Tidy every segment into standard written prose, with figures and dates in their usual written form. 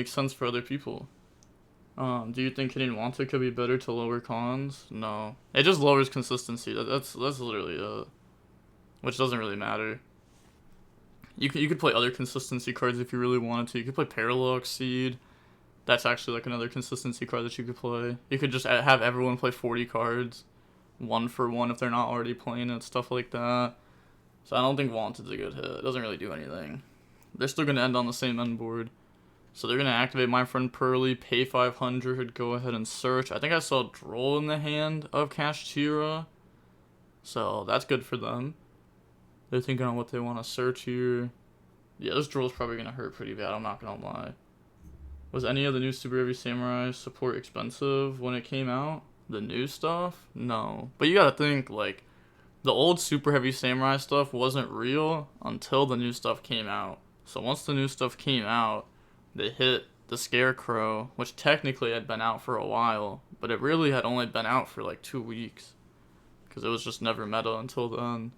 makes sense for other people. Do you think hitting Wanta could be better to lower cons? No. It just lowers consistency. That's literally it. Which doesn't really matter. You could play other consistency cards if you really wanted to. You could play Parallax Seed. That's actually like another consistency card that you could play. You could just have everyone play 40 cards. 1-for-1 if they're not already playing it, stuff like that. So I don't think Wanted's a good hit. It doesn't really do anything. They're still going to end on the same end board. So they're going to activate my friend Purrely, pay 500, go ahead and search. I think I saw Duel in the hand of Kashtira. So that's good for them. They're thinking on what they want to search here. Yeah, this Duel's probably going to hurt pretty bad, I'm not going to lie. Was any of the new Super Heavy Samurai support expensive when it came out? The new stuff? No. But you gotta think, like, the old Super Heavy Samurai stuff wasn't real until the new stuff came out. So once the new stuff came out, they hit the Scarecrow, which technically had been out for a while, but it really had only been out for like 2 weeks. Because it was just never meta until then.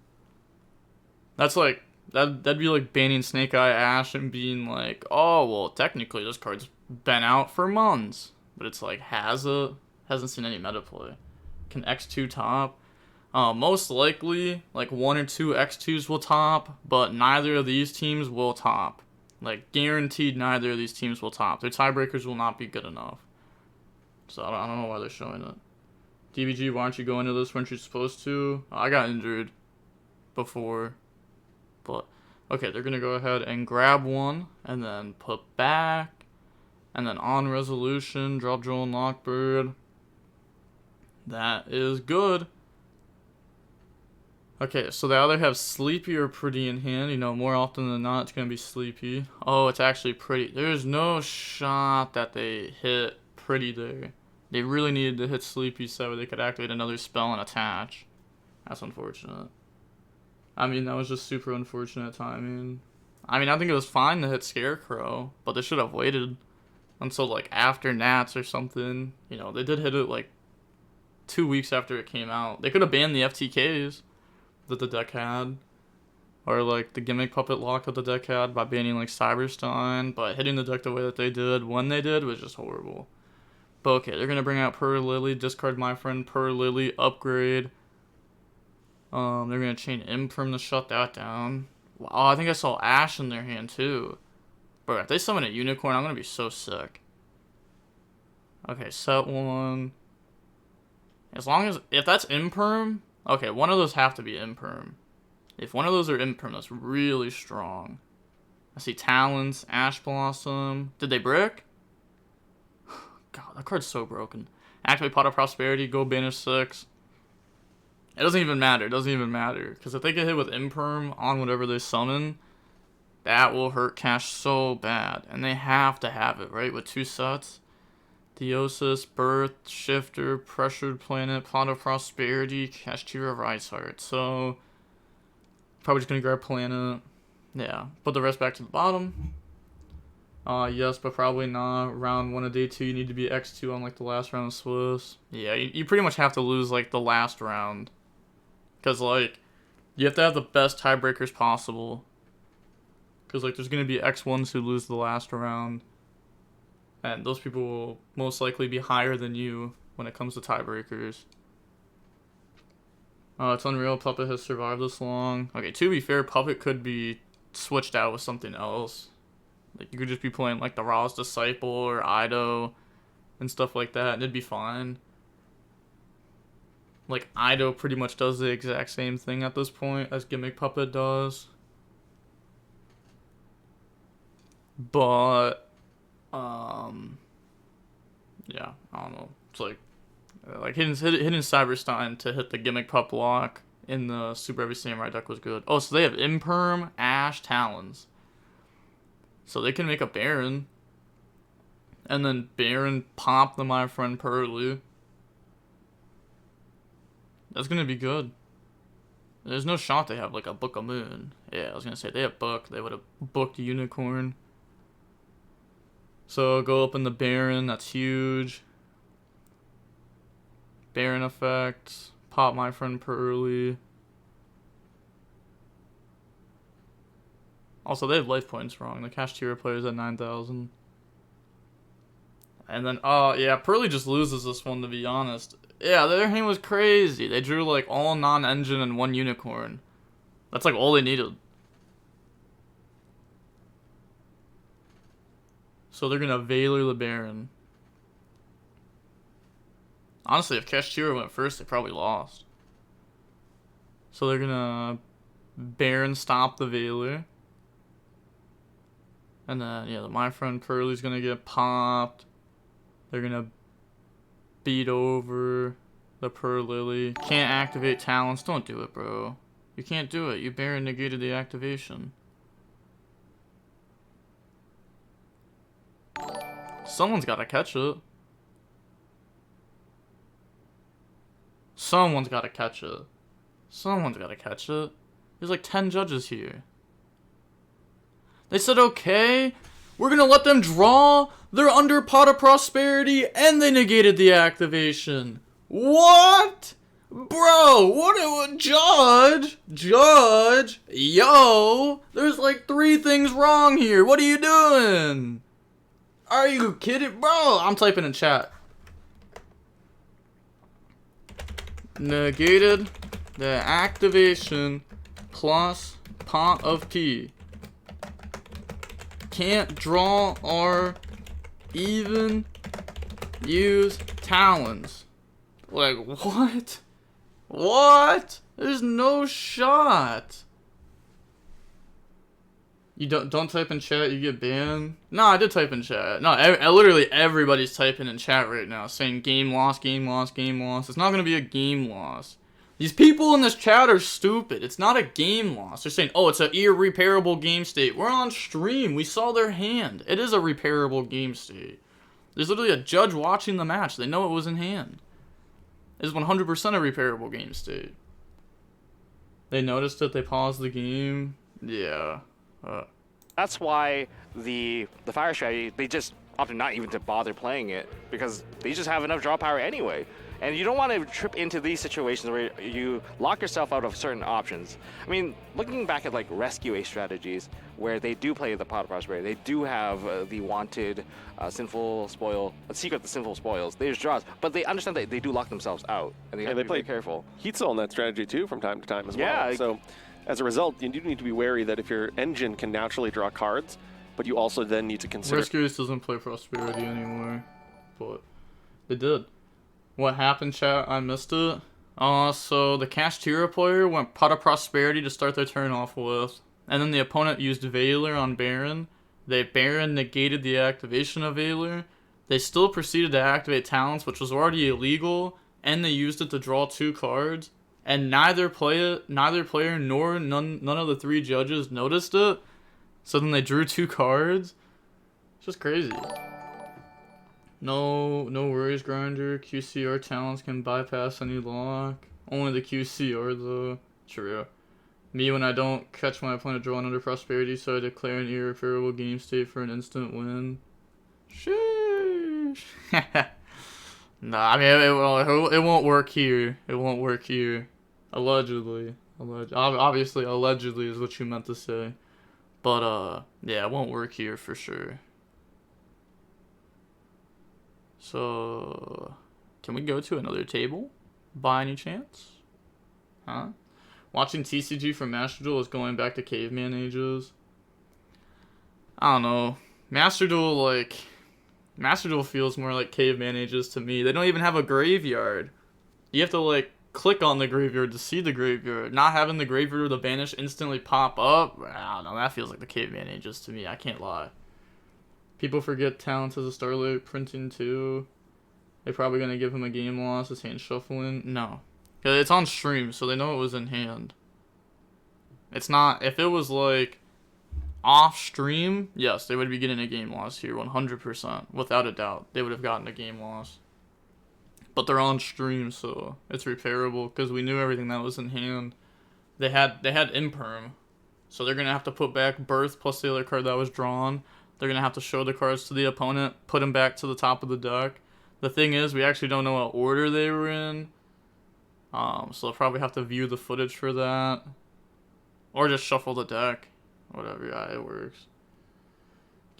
That's like, that'd be like banning Snake Eye Ash and being like, oh, well, technically this card's been out for months. But it's like, has it? Hasn't seen any meta play. Can X2 top? Most likely, like 1 or 2 X2s will top, but neither of these teams will top. Like, guaranteed neither of these teams will top. Their tiebreakers will not be good enough. So I don't know why they're showing it. DBG, why aren't you going to this when you're supposed to? I got injured before. But, okay, they're going to go ahead and grab one, and then put back, and then on resolution, drop Joel and Lockbird. That is good. Okay, so they either have Sleepy or Pretty in hand. You know, more often than not, it's going to be Sleepy. Oh, it's actually Pretty. There's no shot that they hit Pretty there. They really needed to hit Sleepy so they could activate another spell and attach. That's unfortunate. I mean, that was just super unfortunate timing. I mean, I think it was fine to hit Scarecrow, but they should have waited until, like, after Nats or something. You know, they did hit it, like, 2 weeks after it came out. They could have banned the FTKs that the deck had, or like the gimmick puppet lock that the deck had by banning like Cyberstein, but hitting the deck the way that they did when they did was just horrible. But okay, they're gonna bring out Purrely, discard my friend Purrely, upgrade. They're gonna chain Imperm to shut that down. Wow, I think I saw Ash in their hand too. Bro, if they summon a unicorn, I'm gonna be so sick. Okay, set one. As long as, if that's Imperm, okay, one of those have to be Imperm. If one of those are Imperm, that's really strong. I see Talons, Ash Blossom. Did they brick? God, that card's so broken. Activate Pot of Prosperity, go banish 6. It doesn't even matter. It doesn't even matter. Because if they get hit with Imperm on whatever they summon, that will hurt Cash so bad. And they have to have it, right? With 2 sets. Theosis, Birth, Shifter, Pressured Planet, Pot of Prosperity, Kashtira, Rise Heart. So, probably just gonna grab Planet. Yeah, put the rest back to the bottom. Yes, but probably not. Round 1 of day 2, you need to be X2 on like the last round of Swiss. Yeah, you pretty much have to lose like the last round. Because like, you have to have the best tiebreakers possible. Because like, there's gonna be X1s who lose the last round. And those people will most likely be higher than you when it comes to tiebreakers. It's unreal Puppet has survived this long. Okay, to be fair, Puppet could be switched out with something else. Like, you could just be playing, like, the Ra's Disciple or Ido and stuff like that, and it'd be fine. Like, Ido pretty much does the exact same thing at this point as Gimmick Puppet does. But yeah, I don't know. It's like hitting Cyberstein to hit the Gimmick Pup lock in the Super Heavy Samurai deck was good. Oh, so they have Imperm, Ash, Talons. So they can make a Baron. And then Baron pop the My Friend Purrely. That's gonna be good. There's no shot they have like a Book of Moon. Yeah, I was gonna say they have Book. They would have booked Unicorn. So go up in the Baron. That's huge. Baron effect. Pop My Friend Purrely. Also, they have life points wrong. The Kashtira player is at 9,000. And then, oh, yeah, Purrely just loses this one, to be honest. Yeah, their hand was crazy. They drew, like, all non-engine and 1 unicorn. That's, like, all they needed. So they're gonna Valor the Baron. Honestly, if Kashtira went first, they probably lost. So they're gonna Baron stop the Valor. And then, yeah, my friend Purrely's gonna get popped. They're gonna beat over the Purrely. Can't activate talents. Don't do it, bro. You can't do it. You Baron negated the activation. Someone's gotta catch it. Someone's gotta catch it. Someone's gotta catch it. There's like 10 judges here. They said, okay, we're gonna let them draw. They're under Pot of Prosperity, and they negated the activation. What? Bro, what? Judge? Yo, there's like 3 things wrong here. What are you doing? Are you kidding? Bro, I'm typing in chat. Negated the activation plus Pot of P. Can't draw or even use talons. Like, what? What? There's no shot. You don't type in chat, you get banned? No, I did type in chat. No, literally everybody's typing in chat right now, saying game loss, game loss, game loss. It's not gonna be a game loss. These people in this chat are stupid. It's not a game loss. They're saying, oh, it's an irreparable game state. We're on stream. We saw their hand. It is a repairable game state. There's literally a judge watching the match. They know it was in hand. It's 100% a repairable game state. They noticed it. They paused the game. Yeah. That's why the fire strategy, they just opted not even to bother playing it because they just have enough draw power anyway. And you don't want to trip into these situations where you lock yourself out of certain options. I mean, looking back at like rescue A strategies where they do play the Pot of Prosperity, they do have the wanted sinful spoil, secret the sinful spoils. There's draws, but they understand that they do lock themselves out, and they have to be very careful. Heat Soul in that strategy too from time to time as well. So as a result, you do need to be wary that if your engine can naturally draw cards, but you also then need to consider... Rescue Ace doesn't play Prosperity anymore, but they did. What happened, chat? I missed it. So the Kashtira player went Pot of Prosperity to start their turn off with, and then the opponent used Valor on Baron. They Baron negated the activation of Valor. They still proceeded to activate talents, which was already illegal, and they used it to draw 2 cards. And neither player nor none of the 3 judges noticed it. So then they drew 2 cards. It's just crazy. No worries, Grinder. QCR talents can bypass any lock. Only the QCR though. True. Me when I don't catch my opponent drawing under Prosperity, so I declare an irreparable game state for an instant win. Sheesh. Nah, I mean it won't work here. It won't work here. Allegedly. Obviously, allegedly is what you meant to say. But yeah, it won't work here for sure. So, can we go to another table? By any chance? Huh? Watching TCG from Master Duel is going back to caveman ages. I don't know. Master Duel feels more like caveman ages to me. They don't even have a graveyard. You have to, like, click on the graveyard to see the graveyard. Not having the graveyard or the banish instantly pop up, I don't know, that feels like the caveman ages to me. I can't lie. People forget talents as a Starlight printing too. They're probably going to give him a game loss. His hand shuffling. No. It's on stream, so they know it was in hand. It's not... If it was, like, off stream, yes, they would be getting a game loss here. 100%. Without a doubt. They would have gotten a game loss. But they're on stream, so it's repairable. Because we knew everything that was in hand. They had Imperm. So they're going to have to put back Birth plus the other card that was drawn. They're going to have to show the cards to the opponent, put them back to the top of the deck. The thing is, we actually don't know what order they were in. So they'll probably have to view the footage for that. Or just shuffle the deck. Whatever, yeah, it works.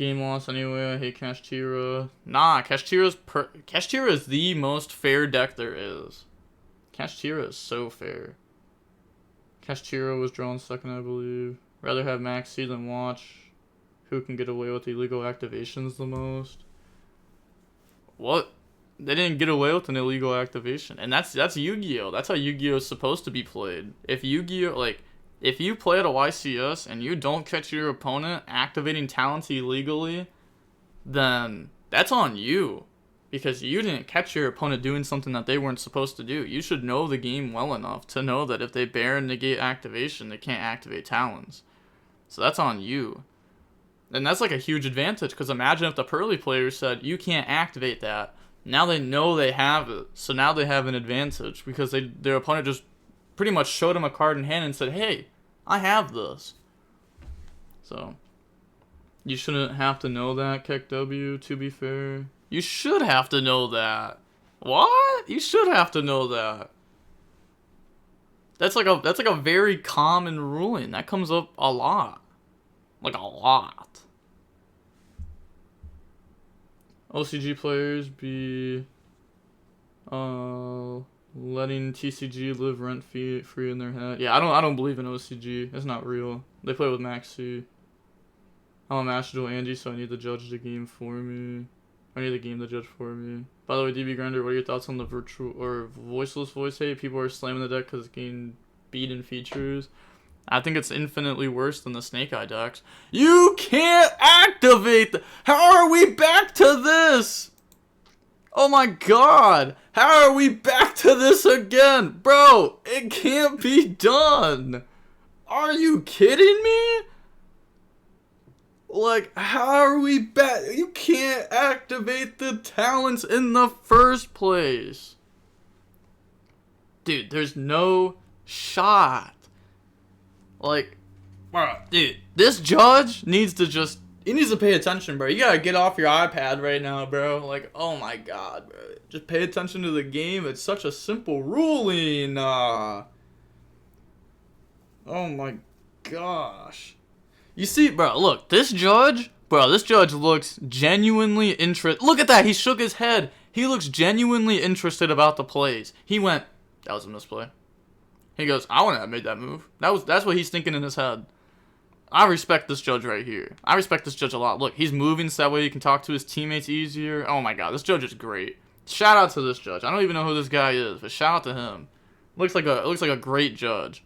game loss anyway. I hate Kashtira. Nah, Kashtira is the most fair deck there is. Kashtira is so fair. Kashtira was drawn second, I believe. Rather have Maxi than watch who can get away with illegal activations the most. What? They didn't get away with an illegal activation. And that's YuGiOh. That's how YuGiOh is supposed to be played. If YuGiOh, like, if you play at a YCS and you don't catch your opponent activating talents illegally, then that's on you. Because you didn't catch your opponent doing something that they weren't supposed to do. You should know the game well enough to know that if they bear and negate activation, they can't activate talents. So that's on you. And that's like a huge advantage, because imagine if the Purrely players said, you can't activate that. Now they know they have it. So now they have an advantage, because their opponent just pretty much showed them a card in hand and said, hey, I have this. So you shouldn't have to know that, KekW, to be fair. You should have to know that. What? You should have to know that. That's like a very common ruling. That comes up a lot. Like a lot. OCG players be letting TCG live rent free in their head. Yeah, I don't believe in OCG. It's not real. They play with Maxi. I'm a Master Duel Angie, so I need the judge to game for me. I need the game to judge for me. By the way, DB Grinder, what are your thoughts on the virtual or voiceless voice hate? People are slamming the deck because it's getting beat in features. I think it's infinitely worse than the Snake Eye decks. You can't activate How are we back to this? Oh my god. How are we back to this again? Bro, it can't be done. Are you kidding me? Like, how are we back? You can't activate the talents in the first place. Dude, there's no shot. Like, bro, dude, this judge needs to he needs to pay attention, bro. You gotta get off your iPad right now, bro. Like, oh my god, bro. Just pay attention to the game. It's such a simple ruling. Oh my gosh. You see, bro, look, this judge looks genuinely interested. Look at that, he shook his head. He looks genuinely interested about the plays. He went, that was a misplay. He goes, I wouldn't have made that move. That's what he's thinking in his head. I respect this judge right here. I respect this judge a lot. Look, he's moving so that way he can talk to his teammates easier. Oh my god, this judge is great. Shout out to this judge. I don't even know who this guy is, but shout out to him. Looks like a great judge.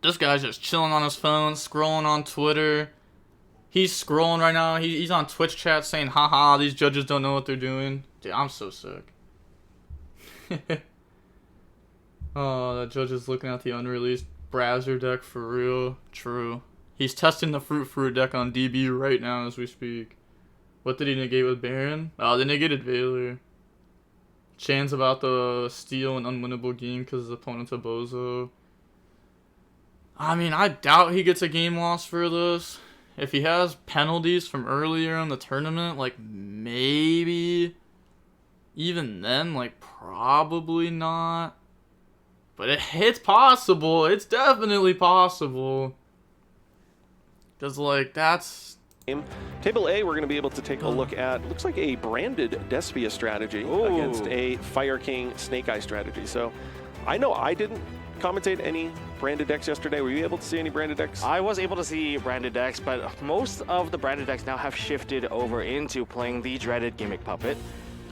This guy's just chilling on his phone, scrolling on Twitter. He's scrolling right now. He's on Twitch chat saying, haha, these judges don't know what they're doing. Dude, I'm so sick. Oh, that judge is looking at the unreleased browser deck for real. True. He's testing the Fruit deck on DB right now as we speak. What did he negate with Baron? Oh, they negated Valor. Chan's about to steal an unwinnable game because his opponent's a bozo. I mean, I doubt he gets a game loss for this. If he has penalties from earlier in the tournament, like, maybe. Even then, like, probably not. But it's possible. It's definitely possible. Because, like, that's... Table A, we're going to be able to take a look at, looks like a branded Despia strategy against a Fire King Snake Eye strategy. So, I know I didn't commentate any branded decks yesterday. Were you able to see any branded decks? I was able to see branded decks, but most of the branded decks now have shifted over into playing the dreaded Gimmick Puppet.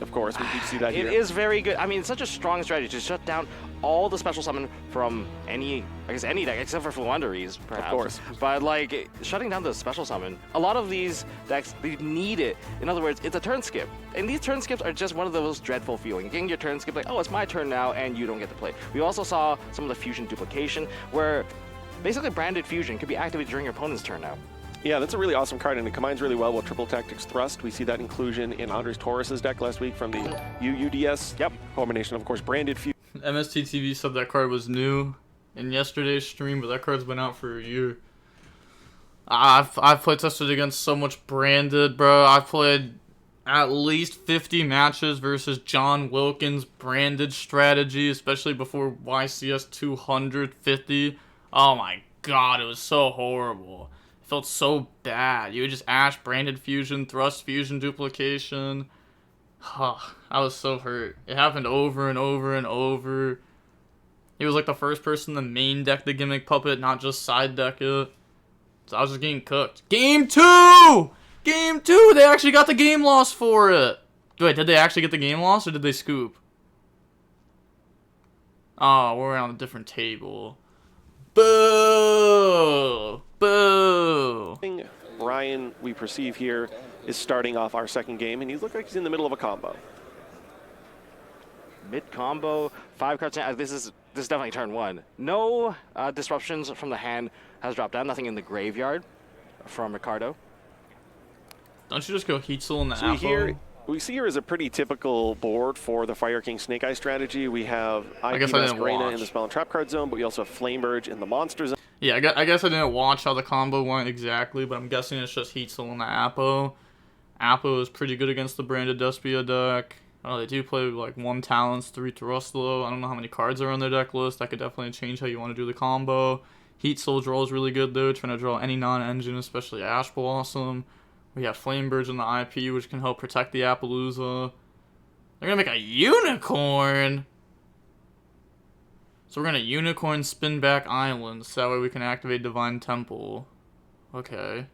Of course, we do see that here. It is very good. I mean, it's such a strong strategy to shut down all the special summon from any deck, except for Fluenderies, perhaps. Of course. But, like, shutting down the special summon, a lot of these decks, they need it. In other words, it's a turn skip. And these turn skips are just one of those dreadful feelings. Getting your turn skip, like, oh, it's my turn now, and you don't get to play. We also saw some of the fusion duplication, where basically branded fusion could be activated during your opponent's turn now. Yeah, that's a really awesome card, and it combines really well with Triple Tactics Thrust. We see that inclusion in Andres Torres' deck last week from the YuGiOh. Yep. Combination, of course, branded fusion. MSTTV said that card was new in yesterday's stream, but that card's been out for a year. I've play tested against so much branded, bro. I've played at least 50 matches versus John Wilkins' branded strategy, especially before YCS 250. Oh my god, it was so horrible. felt so bad. You would just Ash, Branded Fusion, Thrust Fusion, Duplication. I was so hurt. It happened over and over and over. He was like the first person to main deck the Gimmick Puppet, not just side deck it. So I was just getting cooked. Game 2! Game 2! They actually got the game loss for it. Wait, did they actually get the game loss or did they scoop? Oh, we're on a different table. Boo! Boo! Ryan, we perceive here, is starting off our second game, and he looks like he's in the middle of a combo. Mid combo, 5 cards. This is definitely turn 1. No disruptions from the hand has dropped down. Nothing in the graveyard from Ricardo. Don't you just go Heat Soul in the So we see here is a pretty typical board for the Fire King Snake Eye strategy. We have IP Masquerena in the Spell and Trap card zone, but we also have Flameburge in the monster zone. Yeah, I guess I didn't watch how the combo went exactly, but I'm guessing it's just Heat Soul in the Apo. Apo is pretty good against the branded Despia deck. Oh, they do play like 1 Talents, 3 Thrust though. I don't know how many cards are on their deck list. That could definitely change how you want to do the combo. Heat Soul draw is really good though, trying to draw any non-engine, especially Ash Blossom. We have Flameburge in the IP, which can help protect the Appaloosa. They're gonna make a unicorn! So we're gonna unicorn spin back islands, so that way we can activate Divine Temple. Okay.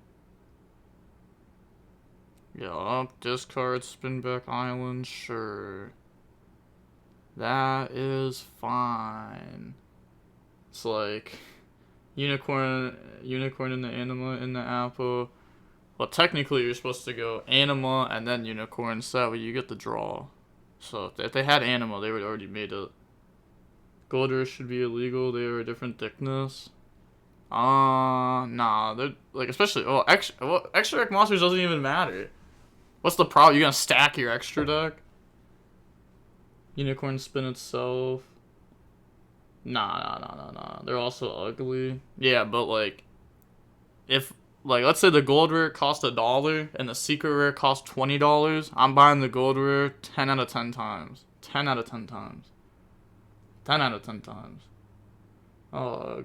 Yup, discard spin back island, sure. That is fine. It's like unicorn in the anima in the apple. Well, technically you're supposed to go anima and then unicorn, so that way you get the draw. So if they had anima, they would already made it. Gold Rush should be illegal. They are a different thickness. Nah, they're like especially extra deck monsters doesn't even matter. What's the problem? You gonna stack your extra deck? Unicorn spin itself. Nah. They're also ugly. Yeah, but like, if like let's say the gold rare cost $1 and the secret rare cost $20, I'm buying the gold rare 10 out of 10 times. 10 out of 10 times. 10 out of 10 times. But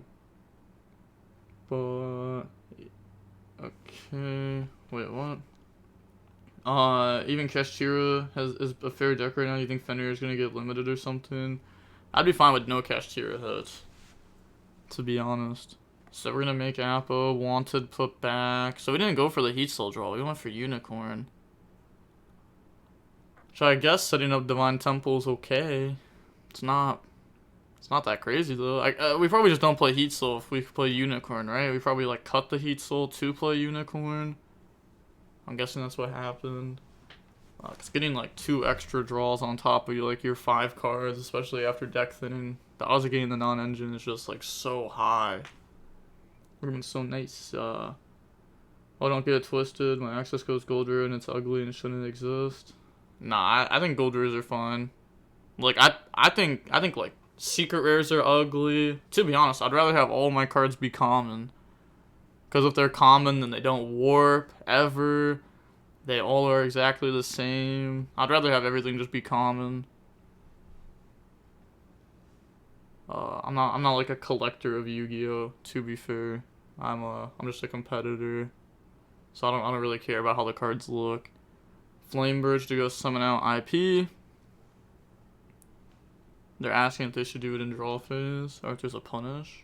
okay. Wait, what? Even Kashtira is a fair deck right now. You think Fenrir is gonna get limited or something? I'd be fine with no Kashtira hits, to be honest. So we're gonna make Apo, Wanted, put back. So we didn't go for the Heat Soul draw. We went for Unicorn. So I guess setting up Divine Temple is okay. It's not that crazy though. We probably just don't play Heat Soul if we play Unicorn, right? We probably like cut the Heat Soul to play Unicorn. I'm guessing that's what happened. It's getting like 2 extra draws on top of like your 5 cards, especially after deck thinning. The odds of getting the non-engine is just like so high. Would've been so nice. Oh, don't get it twisted. My access code's gold rare and it's ugly and it shouldn't exist. Nah, I think gold rares are fine. Like I think like secret rares are ugly. To be honest, I'd rather have all my cards be common. Because if they're common, then they don't warp ever. They all are exactly the same. I'd rather have everything just be common. I'm not like a collector of Yu-Gi-Oh, to be fair. I'm just a competitor. So I don't really care about how the cards look. Flameburge to go summon out IP. They're asking if they should do it in draw phase or if there's a punish.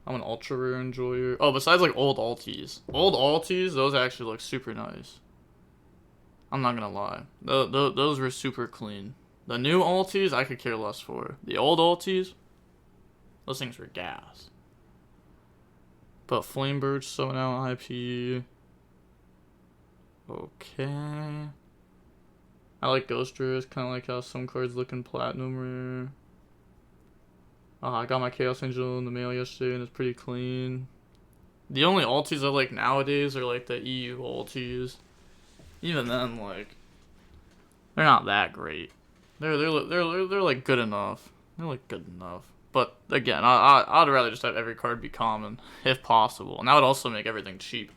I'm an ultra rare enjoyer. Oh, besides like old alties. Old alties, those actually look super nice. I'm not gonna lie. Those were super clean. The new alties, I could care less for. The old alties, those things were gas. But Flameburge, summon out IP. Okay. I like Ghost Rares, kind of like how some cards look in Platinum Rare. I got my Chaos Angel in the mail yesterday and it's pretty clean. The only alties I like nowadays are like the EU alties. Even then, like, they're not that great. They're like good enough. They're like good enough. But again, I'd rather just have every card be common if possible, and that would also make everything cheap.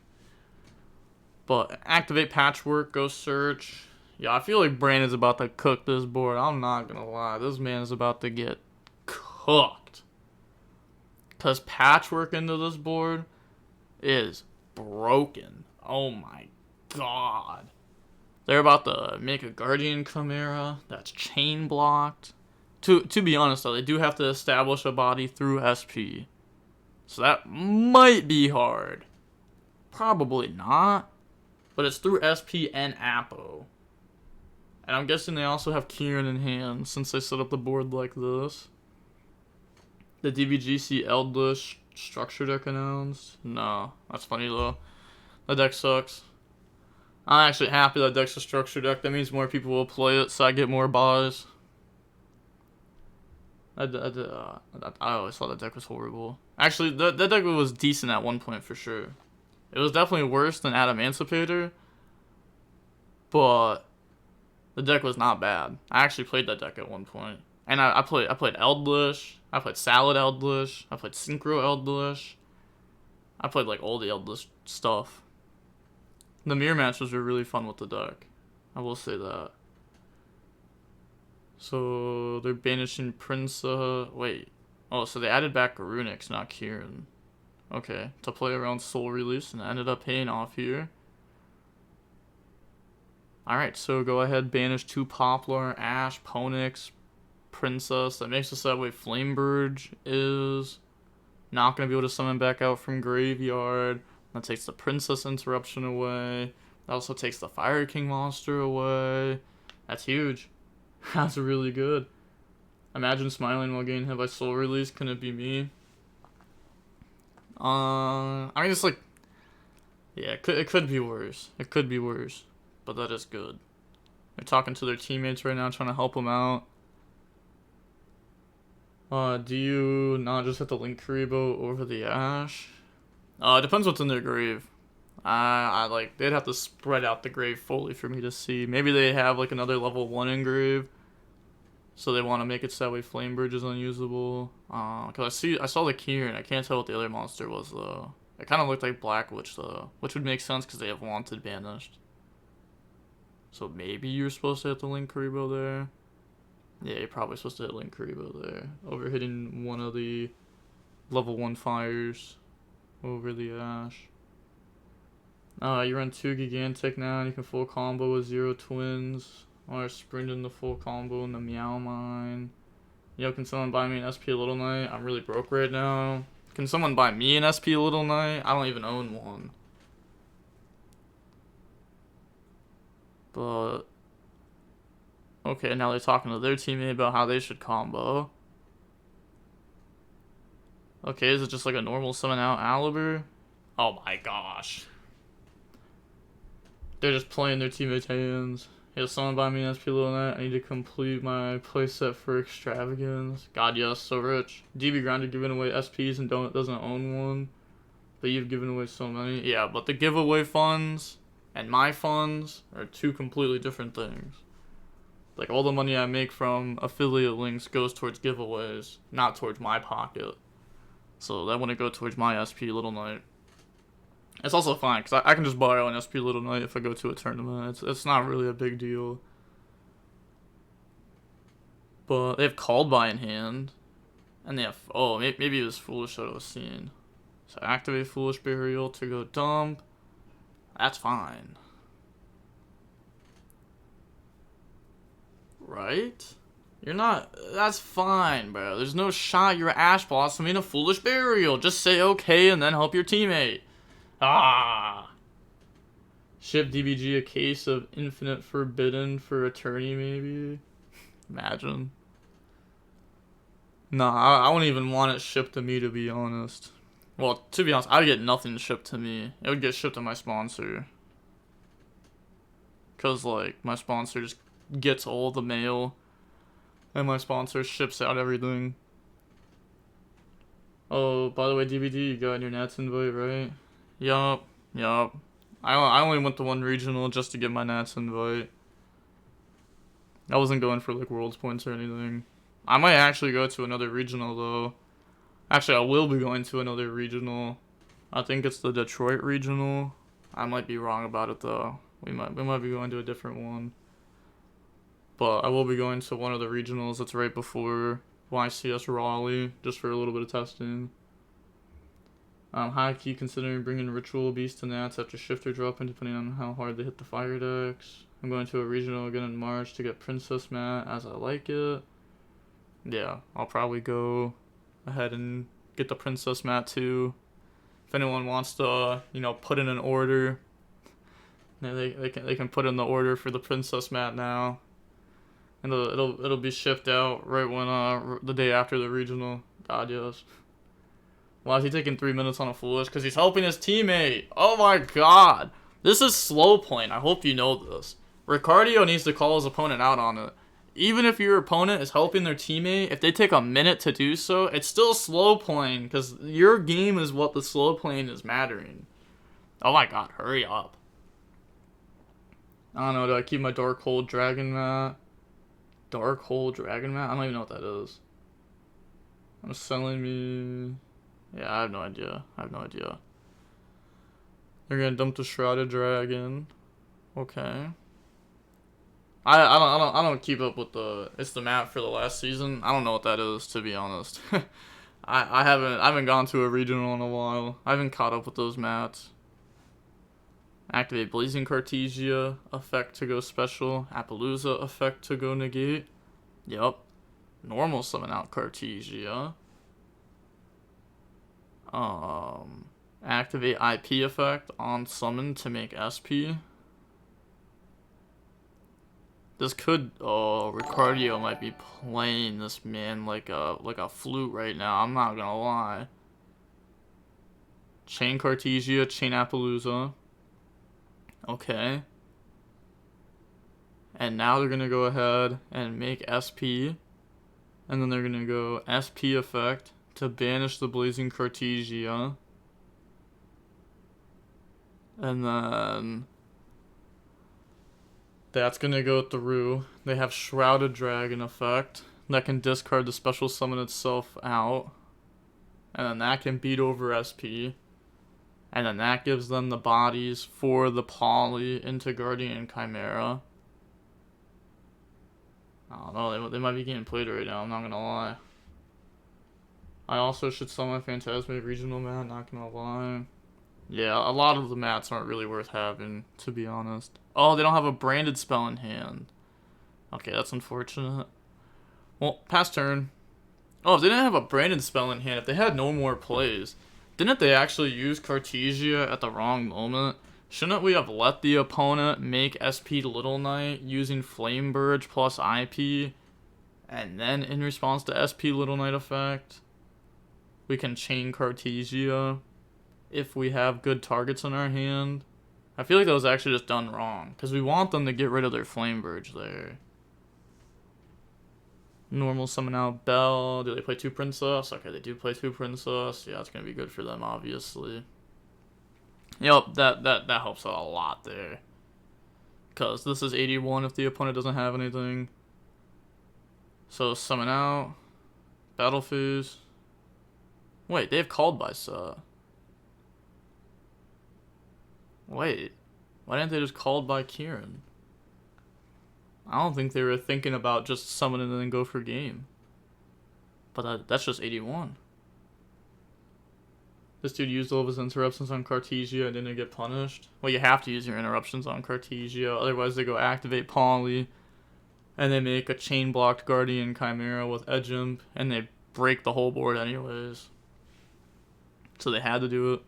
But activate Patchwork, go search. Yeah, I feel like Brandon's about to cook this board. I'm not gonna lie, this man is about to get cooked. Because Patchwork into this board is broken. Oh my god. They're about to make a Guardian Chimera that's chain blocked. To be honest though, they do have to establish a body through SP. So that might be hard. Probably not. But it's through SP and Apo. And I'm guessing they also have Kieran in hand since they set up the board like this. The DBGC Eldritch structure deck announced. No, that's funny though. That deck sucks. I'm actually happy that deck's a structure deck. That means more people will play it, so I get more buys. I always thought that deck was horrible. Actually, that deck was decent at one point for sure. It was definitely worse than Adamantipator, but the deck was not bad. I actually played that deck at one point. And I played Eldritch, I played Salad Eldritch, I played Synchro Eldritch. I played like all the Eldritch stuff. The mirror matches were really fun with the deck. I will say that. So they're banishing Prince. Wait. Oh, so they added back Runix, not Kieran. Okay, to play around Soul Release, and it ended up paying off here. Alright, so go ahead, banish 2 Poplar, Ash, Ponix, Princess. That makes us that way Flamebird is not going to be able to summon back out from Graveyard. That takes the Princess interruption away. That also takes the Fire King monster away. That's huge. That's really good. Imagine smiling while getting hit by Soul Release. Couldn't it be me? I mean, it's like, yeah, it could be worse. It could be worse, but that is good. They're talking to their teammates right now, trying to help them out. Do you not just hit the Link Karibo over the Ash? It depends what's in their grave. I like, they'd have to spread out the grave fully for me to see. Maybe they have like another level 1 engrave, so they want to make it so that way Flamebridge is unusable. Cause I saw the Kieran. I can't tell what the other monster was though. It kind of looked like Black Witch though, which would make sense because they have Wanted banished. So maybe you're supposed to hit the Link Karibo there. Yeah, you're probably supposed to hit Link Karibo there. Over hitting one of the level 1 fires over the Ash. You run 2 Gigantic now, and you can full combo with 0 Twins. Or sprint in the full combo in the Meow Mine. Yo, can someone buy me an SP Little Knight? I'm really broke right now. Can someone buy me an SP Little Knight? I don't even own one. But okay, now they're talking to their teammate about how they should combo. Okay, is it just like a normal summon out Aliber? Oh my gosh. They're just playing their teammates' hands. Hey, someone buy me an SP Little Knight. I need to complete my playset for Extravagance. God, yes, so rich. DB Grinder giving away SPs and doesn't own one. But you've given away so many. Yeah, but the giveaway funds and my funds are 2 completely different things. Like, all the money I make from affiliate links goes towards giveaways, not towards my pocket. So that wouldn't go towards my SP Little Knight. It's also fine, because I can just borrow an SP Little Knight if I go to a tournament. It's not really a big deal. But they have Called By in hand. And they have... Oh, maybe it was Foolish that I was seeing. So activate Foolish Burial to go dump. That's fine. Right? You're not... That's fine, bro. There's no shot you're Ash blossoming a Foolish Burial. Just say okay and then help your teammate. Ah! Ship DBG a case of Infinite Forbidden for Attorney, maybe? Imagine. Nah, I wouldn't even want it shipped to me, to be honest. Well, to be honest, I'd get nothing shipped to me. It would get shipped to my sponsor. Because, like, my sponsor just gets all the mail. And my sponsor ships out everything. Oh, by the way, DVD, you got your Nats invite, right? Yup. I only went to 1 regional just to get my Nats invite. I wasn't going for like Worlds points or anything. I might actually go to another regional though. Actually, I will be going to another regional. I think it's the Detroit regional. I might be wrong about it though. We might be going to a different one. But I will be going to one of the regionals that's right before YCS Raleigh, just for a little bit of testing. High key considering bringing Ritual Beast to Nats after Shifter dropping depending on how hard they hit the fire decks. I'm going to a regional again in March to get Princess Mat as I like it. Yeah, I'll probably go ahead and get the Princess Mat too. If anyone wants to, put in an order, they can put in the order for the Princess Mat now, and it'll be shipped out right when the day after the regional. God, yes. Why is he taking 3 minutes on a foolish? Because he's helping his teammate. Oh my god. This is slow playing. I hope you know this. Ricardio needs to call his opponent out on it. Even if your opponent is helping their teammate, if they take a minute to do so, it's still slow playing. Because your game is what the slow playing is mattering. Oh my god, hurry up. I don't know, do I keep my Dark Hole Dragon Mat? Dark Hole Dragon Mat? I don't even know what that is. I'm selling me... Yeah, I have no idea. They're gonna dump the Shrouded Dragon. Okay. I don't keep up with it's the map for the last season. I don't know what that is, to be honest. I haven't gone to a regional in a while. I haven't caught up with those mats. Activate Blazing Cartesia, effect to go special. Appaloosa, effect to go negate. Yep. Normal summon out Cartesia. Activate IP effect on summon to make SP. This could, Ricardio might be playing this man like a flute right now. I'm not gonna lie. Chain Cartesia, Chain Appaloosa. Okay. And now they're gonna go ahead and make SP. And then they're gonna go SP effect to banish the Blazing Cartesia. And then that's gonna go through. They have Shrouded Dragon effect that can discard the special summon itself out. And then that can beat over SP. And then that gives them the bodies for the Poly into Guardian and Chimera. I don't know, they might be getting played right now, I'm not gonna lie. I also should sell my Phantasmic Regional mat, not gonna lie. Yeah, a lot of the mats aren't really worth having, to be honest. Oh, they don't have a branded spell in hand. Okay, that's unfortunate. Well, pass turn. Oh, if they didn't have a branded spell in hand, if they had no more plays, didn't they actually use Cartesia at the wrong moment? Shouldn't we have let the opponent make SP Little Knight using Flame Burge plus IP, and then in response to SP Little Knight effect, we can chain Cartesia if we have good targets in our hand? I feel like that was actually just done wrong, because we want them to get rid of their Flame Burge there. Normal summon out Belle. Do they play 2 Princess? Okay, they do play 2 Princess. Yeah, it's going to be good for them, obviously. Yep, that helps out a lot there. Because this is 81 if the opponent doesn't have anything. So, summon out. Battle Phase. Wait, they have Called by set. Wait, why didn't they just Called by Kieran? I don't think they were thinking about just summoning and then go for game. But that's just 81. This dude used all of his interruptions on Cartesia and didn't get punished. Well, you have to use your interruptions on Cartesia, otherwise they go activate Poly, and they make a chain blocked Guardian Chimera with Edge Imp, and they break the whole board anyways. So they had to do it.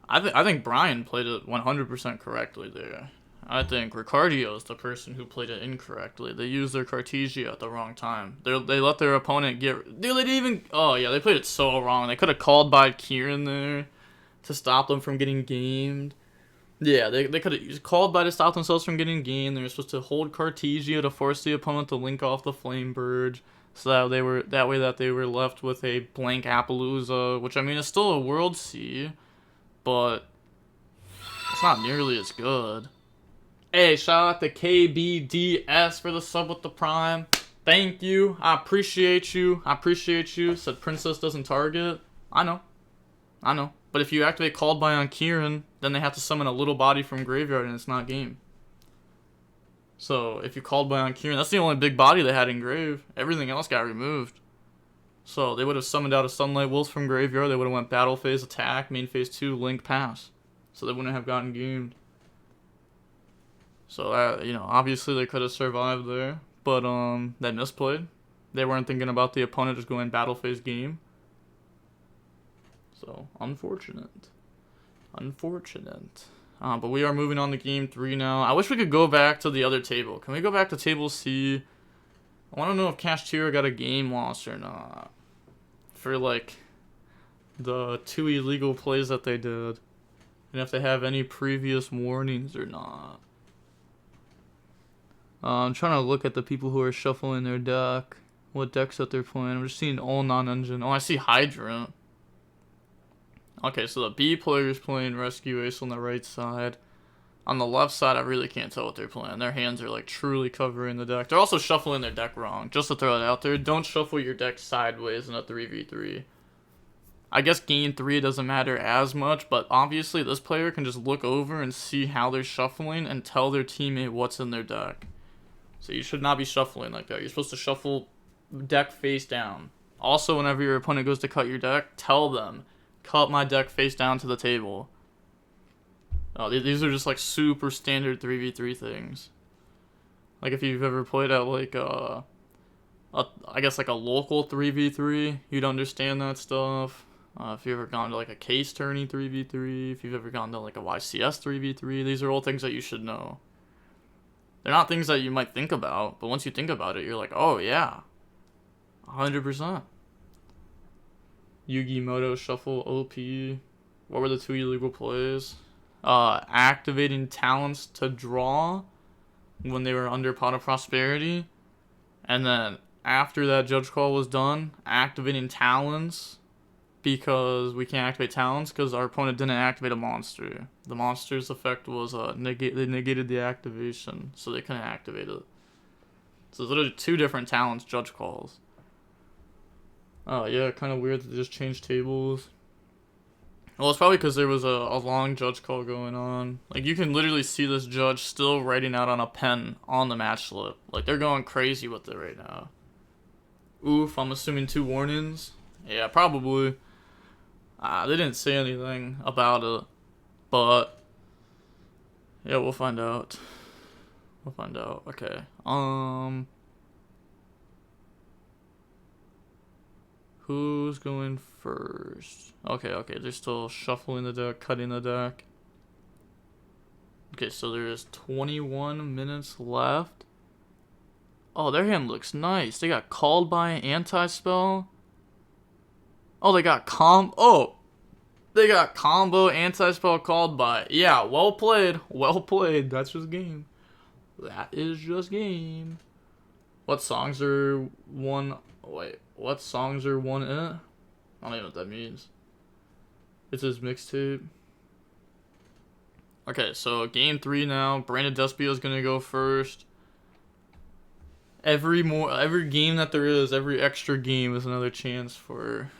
I think Brian played it 100% correctly there. I think Ricardio is the person who played it incorrectly. They used their Cartesia at the wrong time. They let their opponent get... Dude, they didn't even... Oh, yeah, they played it so wrong. They could have called by Kieran there to stop them from getting gamed. Yeah, they could have used called by to stop themselves from getting gamed. They were supposed to hold Cartesia to force the opponent to link off the Flame Burge, so that they were left with a blank Appaloosa, which, I mean, is still a World C, but it's not nearly as good. Hey, shout out to KBDS for the sub with the Prime. Thank you. I appreciate you. Said Princess doesn't target. I know. But if you activate Called by on Kieran, then they have to summon a little body from graveyard and it's not game. So if you Called by on Kieran, that's the only big body they had in grave. Everything else got removed. So they would have summoned out a Sunlight Wolves from graveyard. They would have went battle phase, attack, main phase 2, link, pass. So they wouldn't have gotten gamed. So, you know, obviously they could have survived there. But, they misplayed. They weren't thinking about the opponent just going battle phase game. So, unfortunate. Unfortunate. But we are moving on to game 3 now. I wish we could go back to the other table. Can we go back to table C? I want to know if Kashtira got a game loss or not. For, like, the 2 illegal plays that they did. And if they have any previous warnings or not. I'm trying to look at the people who are shuffling their deck. What decks that they're playing. I'm just seeing all non-engine. Oh, I see Hydrant. Okay, so the B player is playing Rescue Ace on the right side. On the left side, I really can't tell what they're playing. Their hands are, like, truly covering the deck. They're also shuffling their deck wrong. Just to throw it out there, don't shuffle your deck sideways in a 3v3. I guess game 3 doesn't matter as much, but obviously this player can just look over and see how they're shuffling and tell their teammate what's in their deck. So you should not be shuffling like that. You're supposed to shuffle deck face down. Also, whenever your opponent goes to cut your deck, tell them, cut my deck face down to the table. These are just like super standard 3v3 things. Like if you've ever played at like I guess like a local 3v3, you'd understand that stuff. If you've ever gone to like a case tourney 3v3, if you've ever gone to like a YCS 3v3, these are all things that you should know. They're not things that you might think about, but once you think about it, you're like, oh yeah, 100%. YuGiOh Shuffle OP. What were the 2 illegal plays? Activating talents to draw when they were under Pot of Prosperity. And then after that judge call was done, activating talents because we can't activate talents because our opponent didn't activate a monster. The monster's effect was they negated the activation, so they couldn't activate it. So there's literally 2 different talents judge calls. Oh yeah, kind of weird that they just changed tables. Well, it's probably because there was a long judge call going on. Like, you can literally see this judge still writing out on a pen on the match slip. Like, they're going crazy with it right now. Oof, I'm assuming 2 warnings. Yeah, probably. They didn't say anything about it. But, yeah, we'll find out. We'll find out. Okay. Who's going first? Okay, they're still shuffling the deck, cutting the deck. Okay, so there is 21 minutes left. Oh, their hand looks nice. They got called by an anti-spell. Oh, they got they got combo anti-spell called by. Yeah, well played. Well played. That's just game. That is just game. What songs are one... Wait, what songs are one in it? I don't even know what that means. It's his mixtape. Okay, so game 3 now. Branded Despia is gonna go first. Every game that there is, every extra game is another chance for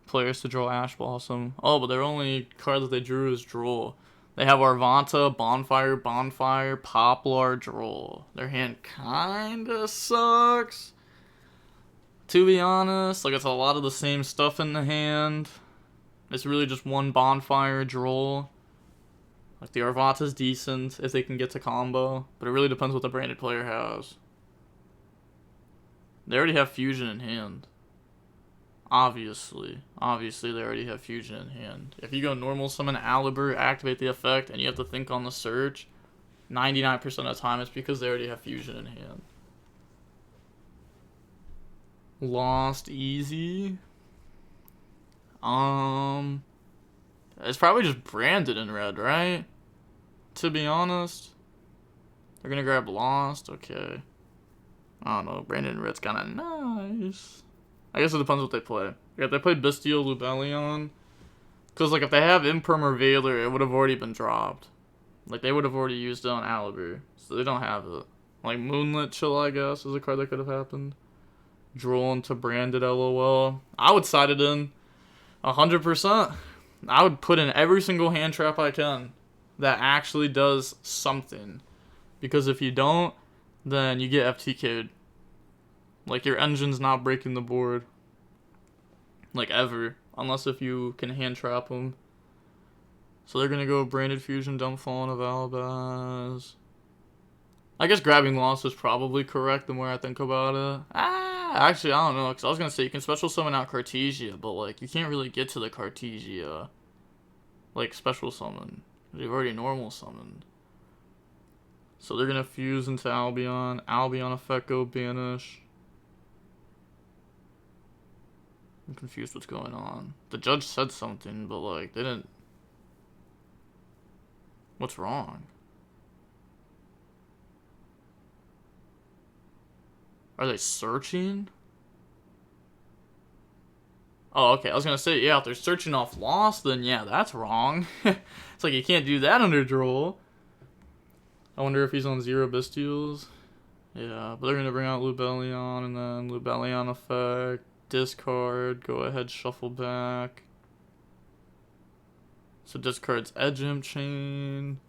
players to draw Ash Blossom. Oh, but their only card that they drew is Droll. They have Arvanta, Bonfire, Poplar, Droll. Their hand kinda sucks. To be honest, like, it's a lot of the same stuff in the hand. It's really just one Bonfire, Droll. Like, the Arvanta's decent if they can get to combo, but it really depends what the branded player has. They already have Fusion in hand. Obviously, they already have Fusion in hand. If you go normal summon Alibur, activate the effect, and you have to think on the search, 99% of the time it's because they already have Fusion in hand. Lost easy. It's probably just branded in red, right? To be honest. They're gonna grab Lost, okay. I don't know, branded in red's kinda nice. I guess it depends what they play. Yeah, if they play Bestial Lubellion, because, like, if they have Imperm or Veiler, it would have already been dropped. Like, they would have already used it on Alibur, so they don't have it. Like, Moonlit Chill, I guess, is a card that could have happened. Droll into branded, LOL. I would side it in 100%. I would put in every single hand trap I can that actually does something. Because if you don't, then you get FTK'd. Like, your engine's not breaking the board. like ever, unless if you can hand trap them. So they're gonna go Branded Fusion, Dump Fallen of Albaz. I guess grabbing loss is probably correct the more I think about it. Actually, I don't know, because I was going to say you can special summon out Cartesia, but, like, you can't really get to the Cartesia, like, special summon. They've already normal summoned. So they're going to fuse into Albion. Albion effect go banish. I'm confused what's going on. The judge said something, but, like, they didn't... What's wrong? Are they searching? Oh, okay. I was gonna say, yeah, if they're searching off Lost, then yeah, that's wrong. It's like you can't do that under Droll. I wonder if he's on 0 Bestials. Yeah, but they're gonna bring out Lubellion, and then Lubellion effect, discard, go ahead, shuffle back. So discard's Edge Imp Chain.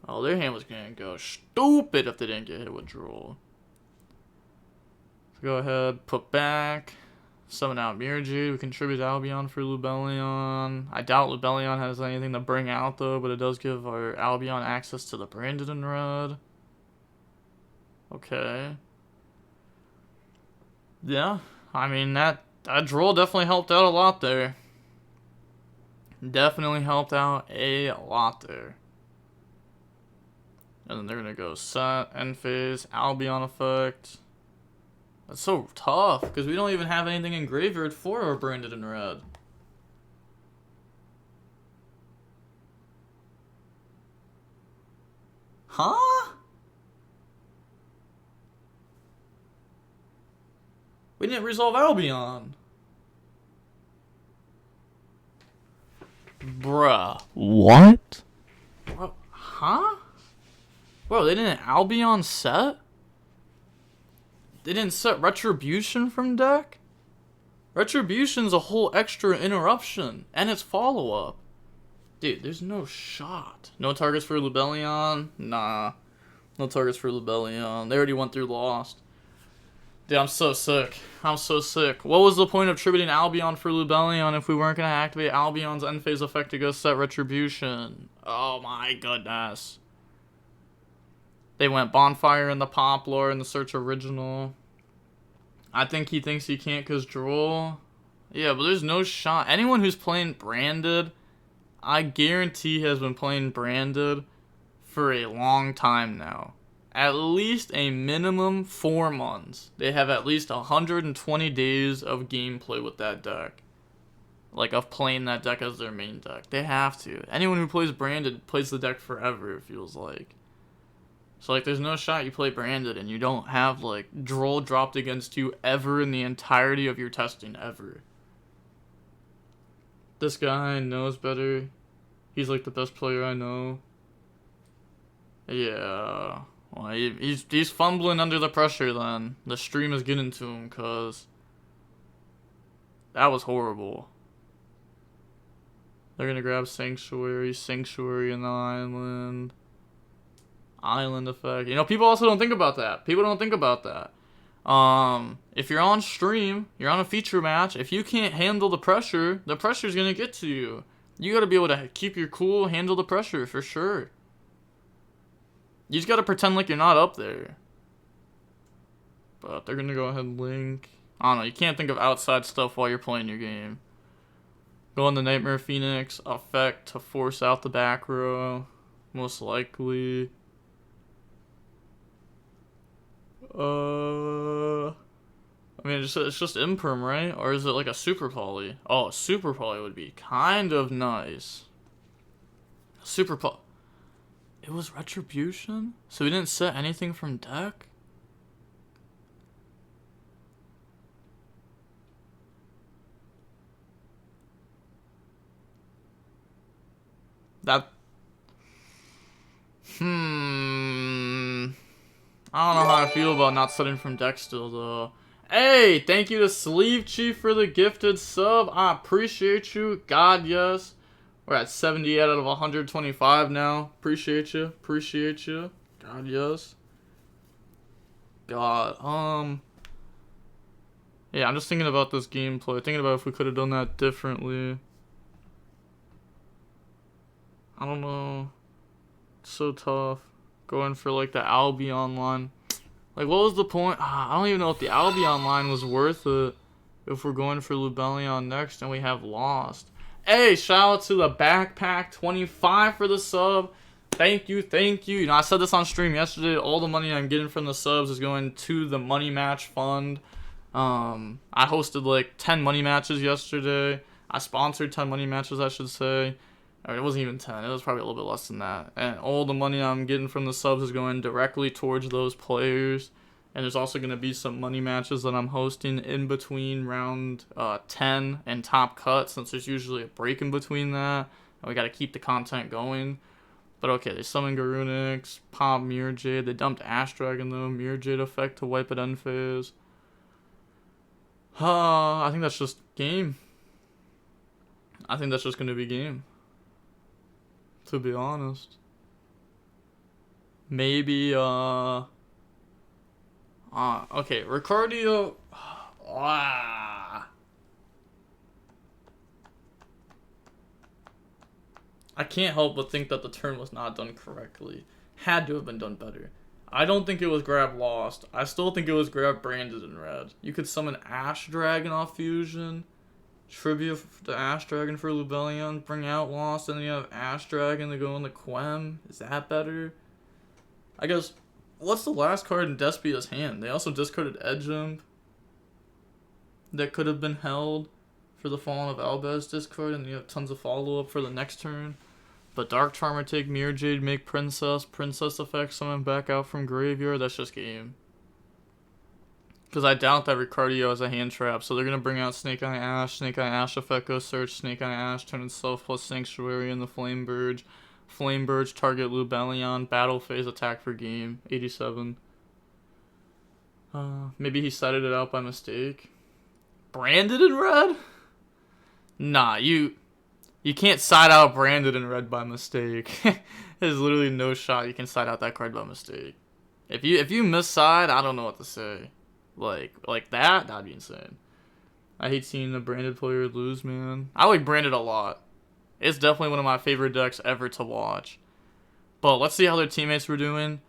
Oh, their hand was gonna go stupid if they didn't get hit with Droll. Go ahead, put back, summon out Mirage. We contribute Albion for Lubellion. I doubt Lubellion has anything to bring out though, but it does give our Albion access to the Branded in red. Okay. Yeah, I mean that Droll definitely helped out a lot there. Definitely helped out a lot there. And then they're gonna go set, end phase, Albion effect. That's so tough, because we don't even have anything in graveyard for our Branded in red. Huh? We didn't resolve Albion. Bruh. What? Bro, huh? Bro, they didn't Albion set? They didn't set Retribution from deck? Retribution's a whole extra interruption, and it's follow-up. Dude, there's no shot. No targets for Lubellion? Nah. No targets for Lubellion. They already went through Lost. Dude, I'm so sick. I'm so sick. What was the point of tributing Albion for Lubellion if we weren't going to activate Albion's end phase effect to go set Retribution? Oh my goodness. They went Bonfire in the Poplar in the Search original. I think he thinks he can't because Droll. Yeah, but there's no shot. Anyone who's playing Branded, I guarantee has been playing Branded for a long time now. At least a minimum 4 months. They have at least 120 days of gameplay with that deck. Like, of playing that deck as their main deck. They have to. Anyone who plays Branded plays the deck forever, it feels like. So, like, there's no shot you play Branded and you don't have, like, Droll dropped against you ever in the entirety of your testing, ever. This guy knows better. He's, like, the best player I know. Yeah. Well, he's fumbling under the pressure, then. The stream is getting to him, cause that was horrible. They're gonna grab Sanctuary in the island. Island effect. You know, people also don't think about that. People don't think about that. If you're on stream, you're on a feature match, if you can't handle the pressure's gonna get to you. You gotta be able to keep your cool, handle the pressure, for sure. You just gotta pretend like you're not up there. But they're gonna go ahead and link. I don't know, you can't think of outside stuff while you're playing your game. Go on the Nightmare Phoenix effect to force out the back row. Most likely. I mean, it's just imperm, right? Or is it like a super poly? Oh, a super poly would be kind of nice. Super poly. It was Retribution? So we didn't set anything from deck? That... I don't know how I feel about not setting from deck still, though. Hey, thank you to Sleeve Chief for the gifted sub. I appreciate you. God, yes. We're at 78 out of 125 now. Appreciate you. Appreciate you. God, yes. God, Yeah, I'm just thinking about this gameplay. Thinking about if we could have done that differently. I don't know. It's so tough. Going for like the Albion line. Like, what was the point? I don't even know if the Albion line was worth it if we're going for Lubellion next and we have Lost. Hey, shout out to the Backpack 25 for the sub. Thank you, thank you. You know, I said this on stream yesterday. All the money I'm getting from the subs is going to the money match fund. I hosted like 10 money matches yesterday. I sponsored 10 money matches, I should say. I mean, it wasn't even 10. It was probably a little bit less than that. And all the money I'm getting from the subs is going directly towards those players. And there's also going to be some money matches that I'm hosting in between round 10 and top cut, since there's usually a break in between that. And we got to keep the content going. But okay, they summoned Garunix, pop Mirror Jade. They dumped Ash Dragon though. Mirror Jade effect to wipe it end phase. I think that's just game. I think that's just going to be game. To be honest. Maybe, okay, Ricardio. I can't help but think that the turn was not done correctly. Had to have been done better. I don't think it was grab Lost. I still think it was grab Branded in red. You could summon Ash Dragon off Fusion. Tribute the Ash Dragon for Lubellion. Bring out Lost, and then you have Ash Dragon to go in the Quem. Is that better? I guess, what's the last card in Despia's hand? They also discarded Edgem. That could have been held for the Fallen of Albez discard, and you have tons of follow-up for the next turn. But Dark Charmer take Mirror Jade, make Princess effect, summon back out from graveyard. That's just game. Because I doubt that Ricardio has a hand trap, so they're going to bring out Snake Eye Ash effect, go search, Snake Eye Ash, turn itself plus Sanctuary in the Flame Burge. Flame Burge, target Lubellion, battle phase, attack for game, 87. Maybe he cited it out by mistake. Branded in red? Nah, you can't side out Branded in red by mistake. There's literally no shot you can side out that card by mistake. If you miss side, I don't know what to say. Like that'd be insane. I hate seeing the Branded player lose, man. I like Branded a lot. It's definitely one of my favorite decks ever to watch. But let's see how their teammates were doing.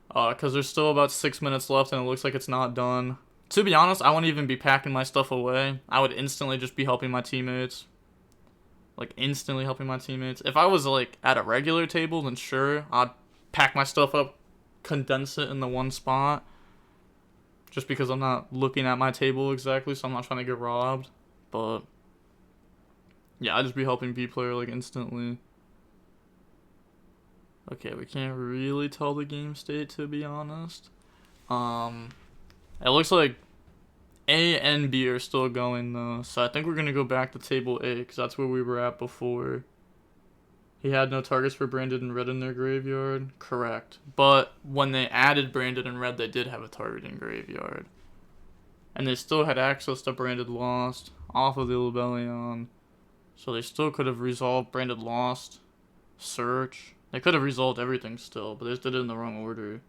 Because there's still about 6 minutes left and it looks like it's not done. To be honest, I wouldn't even be packing my stuff away. I would instantly just be helping my teammates. Like, instantly helping my teammates. If I was, like, at a regular table, then sure, I'd pack my stuff up, condense it in the one spot. Just because I'm not looking at my table exactly, so I'm not trying to get robbed. But yeah, I'd just be helping B player, like, instantly. Okay, we can't really tell the game state, to be honest. It looks like A and B are still going, though. So I think we're going to go back to table A, because that's where we were at before. He had no targets for Branded and Red in their graveyard. Correct. But when they added Branded and Red, they did have a target in graveyard. And they still had access to Branded Lost off of the Lubellion. So they still could have resolved Branded Lost, Search. They could have resolved everything still, but they just did it in the wrong order.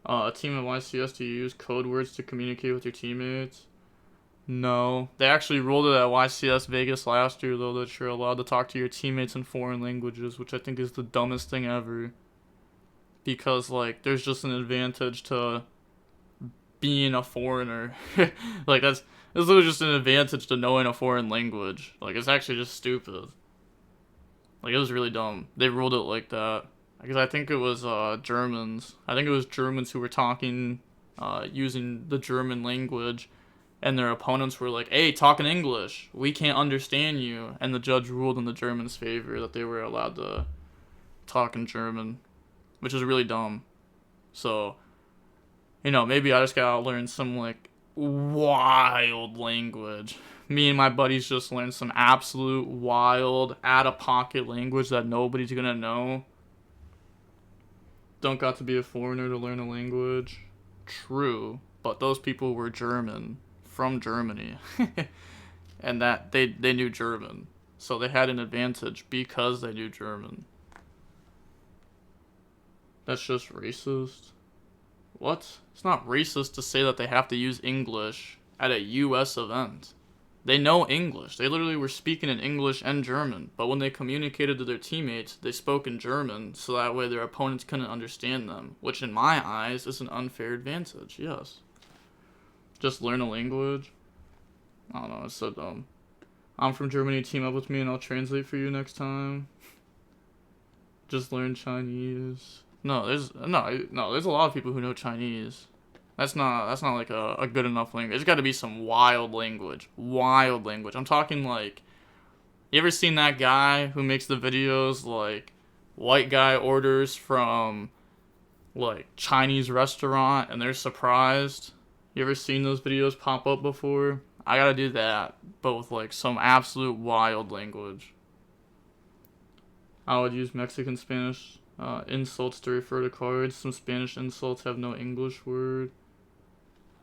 A team of YCS to use code words to communicate with your teammates. No. They actually ruled it at YCS Vegas last year, though, that you're allowed to talk to your teammates in foreign languages, which I think is the dumbest thing ever. Because, like, there's just an advantage to being a foreigner. Like, it's literally just an advantage to knowing a foreign language. Like, it's actually just stupid. Like, it was really dumb. They ruled it like that. Because I think it was Germans. I think it was Germans who were talking using the German language. And their opponents were like, hey, talk in English. We can't understand you. And the judge ruled in the Germans' favor that they were allowed to talk in German. Which is really dumb. So, you know, maybe I just gotta learn some, like, wild language. Me and my buddies just learned some absolute wild, out-of-pocket language that nobody's gonna know. Don't got to be a foreigner to learn a language. True. But those people were German. From Germany. And that they knew German. So they had an advantage because they knew German. That's just racist. What? It's not racist to say that they have to use English at a US event. They know English. They literally were speaking in English and German, but when they communicated to their teammates, they spoke in German, so that way their opponents couldn't understand them, which in my eyes is an unfair advantage, yes. Just learn a language? I don't know, it's so dumb. I'm from Germany, team up with me and I'll translate for you next time. Just learn Chinese. There's a lot of people who know Chinese. That's not like a good enough language. There's got to be some wild language. Wild language. I'm talking like, you ever seen that guy who makes the videos like, white guy orders from like Chinese restaurant and they're surprised? You ever seen those videos pop up before? I gotta do that, but with like some absolute wild language. I would use Mexican Spanish insults to refer to cards. Some Spanish insults have no English word.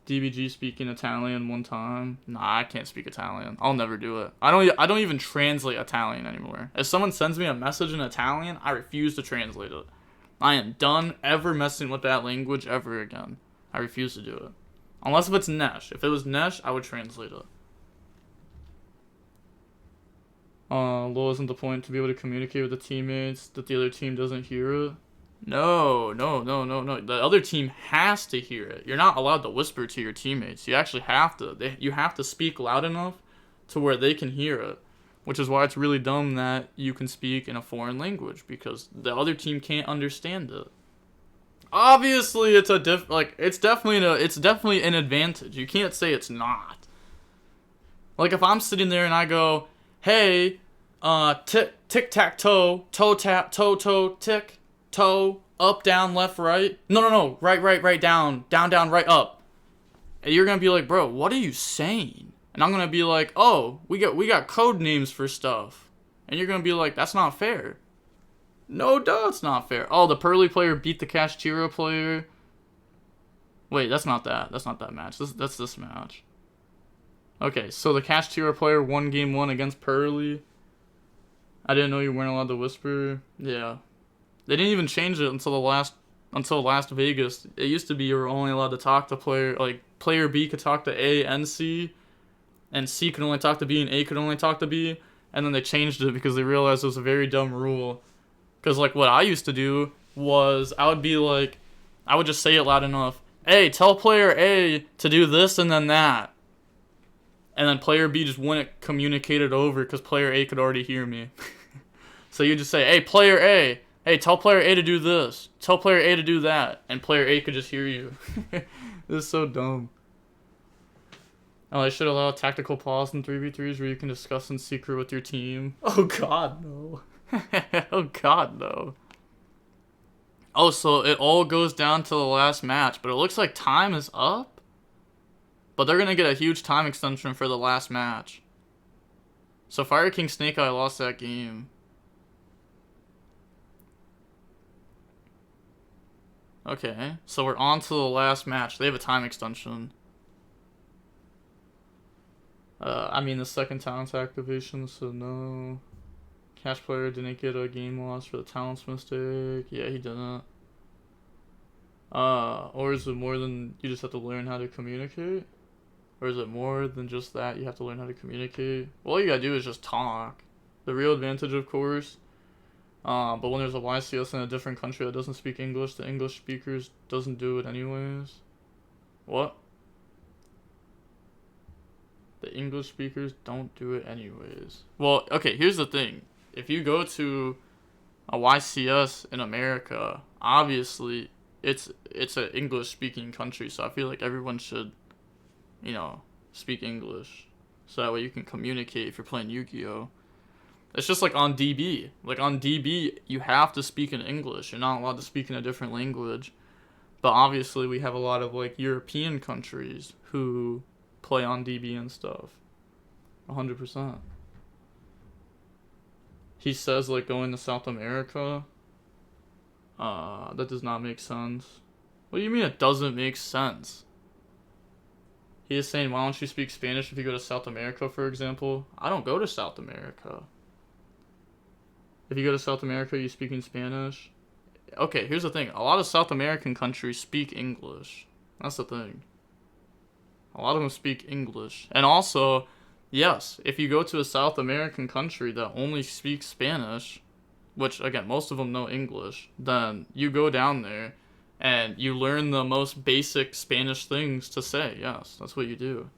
DBG speaking Italian one time. Nah, I can't speak Italian. I'll never do it. I don't even translate Italian anymore. If someone sends me a message in Italian, I refuse to translate it. I am done ever messing with that language ever again. I refuse to do it. Unless if it's Nesh. If it was Nesh, I would translate it. Low isn't the point to be able to communicate with the teammates that the other team doesn't hear it? No. The other team has to hear it. You're not allowed to whisper to your teammates. You actually have to. You have to speak loud enough to where they can hear it. Which is why it's really dumb that you can speak in a foreign language, because the other team can't understand it. Obviously, it's definitely an advantage. You can't say it's not. Like if I'm sitting there and I go, "Hey, tic tac toe, toe tap, toe tick." Toe, up, down, left, right. No. Right, down, right, up. And you're gonna be like, bro, what are you saying? And I'm gonna be like, oh, we got code names for stuff. And you're gonna be like, that's not fair. No, duh, it's not fair. Oh, the Purrely player beat the Kashtira player. Wait, that's not that. That's not that match. That's this match. Okay, so the Kashtira player won game 1 against Purrely. I didn't know you weren't allowed to whisper. Yeah. They didn't even change it until last Vegas. It used to be you were only allowed to talk to player B could talk to A and C could only talk to B and A could only talk to B, and then they changed it because they realized it was a very dumb rule. Cause like what I used to do was I would just say it loud enough. Hey, tell player A to do this and then that. And then player B just wouldn't communicate it over because player A could already hear me. So you just say, hey, player A. Hey, tell player A to do this. Tell player A to do that. And player A could just hear you. This is so dumb. Oh, I should allow a tactical pause in 3v3s where you can discuss in secret with your team. Oh god, no. Oh god, no. Oh, so it all goes down to the last match, but it looks like time is up? But they're gonna get a huge time extension for the last match. So Fire King Snake Eye lost that game. Okay, so we're on to the last match. They have a time extension. I mean the second talent activation, so no. Cash player didn't get a game loss for the talents mistake. Yeah, he didn't. Or is it more than you just have to learn how to communicate? Or is it more than just that you have to learn how to communicate? Well, all you gotta do is just talk. The real advantage, of course. But when there's a YCS in a different country that doesn't speak English, the English speakers doesn't do it anyways. What? The English speakers don't do it anyways. Well, okay, here's the thing. If you go to a YCS in America, obviously it's an English speaking country, so I feel like everyone should, speak English. So that way you can communicate if you're playing YuGiOh. It's just like on DB. Like on DB, you have to speak in English. You're not allowed to speak in a different language. But obviously we have a lot of like European countries who play on DB and stuff. 100%. He says like going to South America. That does not make sense. What do you mean it doesn't make sense? He is saying, why don't you speak Spanish if you go to South America, for example? I don't go to South America. If you go to South America, you speaking Spanish? Okay, here's the thing. A lot of South American countries speak English. That's the thing. A lot of them speak English. And also, yes, if you go to a South American country that only speaks Spanish, which, again, most of them know English, then you go down there and you learn the most basic Spanish things to say. Yes, that's what you do.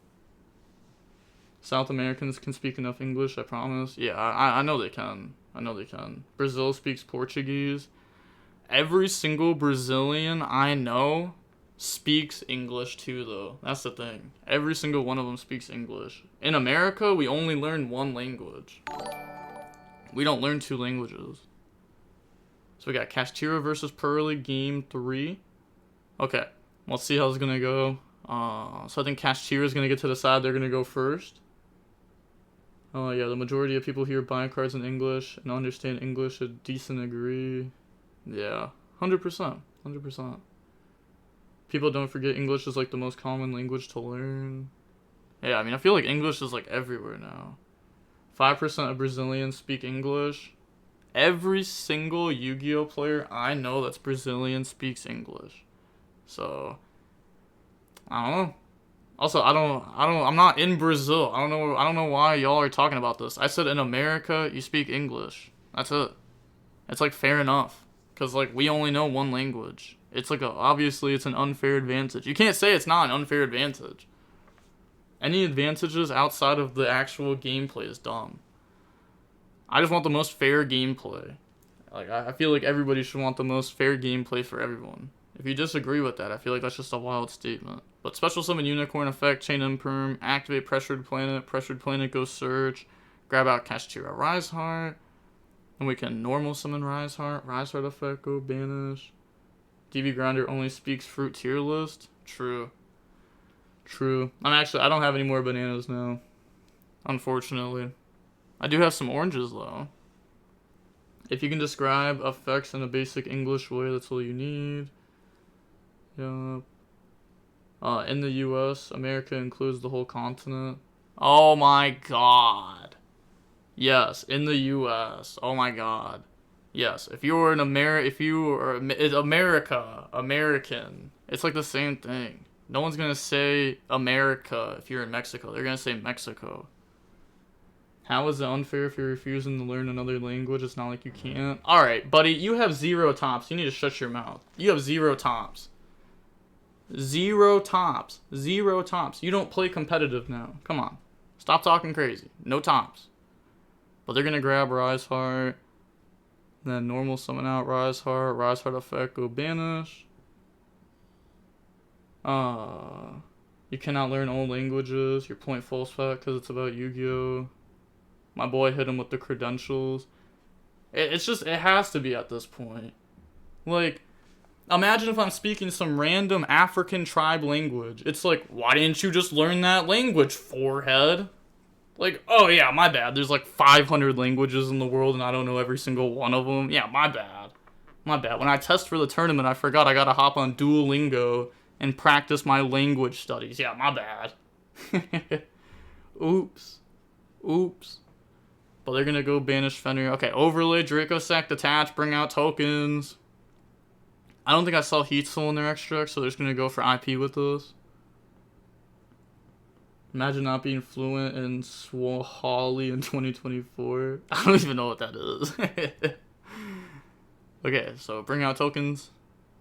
South Americans can speak enough English, I promise. Yeah, I know they can. I know they can. Brazil speaks Portuguese. Every single Brazilian I know speaks English too, though. That's the thing. Every single one of them speaks English. In America, we only learn one language. We don't learn two languages. So we got Kashtira versus Purrely, game 3. Okay, let's see how it's gonna go. So I think Kashtira is gonna get to the side. They're gonna go first. Oh yeah, the majority of people here buy cards in English and understand English a decent degree. Yeah, 100%, 100%. People don't forget English is like the most common language to learn. Yeah, I mean, I feel like English is like everywhere now. 5% of Brazilians speak English. Every single Yu-Gi-Oh player I know that's Brazilian speaks English. So, I don't know. Also, I'm not in Brazil. I don't know why y'all are talking about this. I said in America, you speak English. That's it. It's like fair enough. Because like we only know one language. It's like obviously it's an unfair advantage. You can't say it's not an unfair advantage. Any advantages outside of the actual gameplay is dumb. I just want the most fair gameplay. Like I feel like everybody should want the most fair gameplay for everyone. If you disagree with that, I feel like that's just a wild statement. But special summon unicorn effect, chain imperm, activate pressured planet goes search, grab out Kashtira Rise Heart, and we can normal summon Rise Heart effect go banish. DV Grinder only speaks fruit tier list. True. I don't have any more bananas now. Unfortunately. I do have some oranges though. If you can describe effects in a basic English way, that's all you need. Yup. In the US, America includes the whole continent. Oh my god. Yes, in the US. Oh my god. Yes, if you were American, it's like the same thing. No one's gonna say America if you're in Mexico. They're gonna say Mexico. How is it unfair if you're refusing to learn another language? It's not like you can't. Alright, buddy, you have 0 tops. You need to shut your mouth. You have 0 tops. 0 tops. 0 tops. You don't play competitive now. Come on. Stop talking crazy. No tops. But they're gonna grab Rise Heart. Then normal summon out Rise Heart effect go banish. You cannot learn old languages. Your point false fact because it's about Yu-Gi-Oh. My boy hit him with the credentials. It has to be at this point. Like, imagine if I'm speaking some random African tribe language. It's like, why didn't you just learn that language, forehead? Like, oh yeah, my bad. There's like 500 languages in the world and I don't know every single one of them. Yeah, my bad. My bad. When I test for the tournament, I forgot I gotta hop on Duolingo and practice my language studies. Yeah, my bad. Oops. But they're gonna go banish Fenrir. Okay, overlay, Draco Sack, detach, bring out tokens. I don't think I saw Heat Soul in their extract, so they're just gonna go for IP with this. Imagine not being fluent in Swahili in 2024. I don't even know what that is. Okay, so bring out tokens,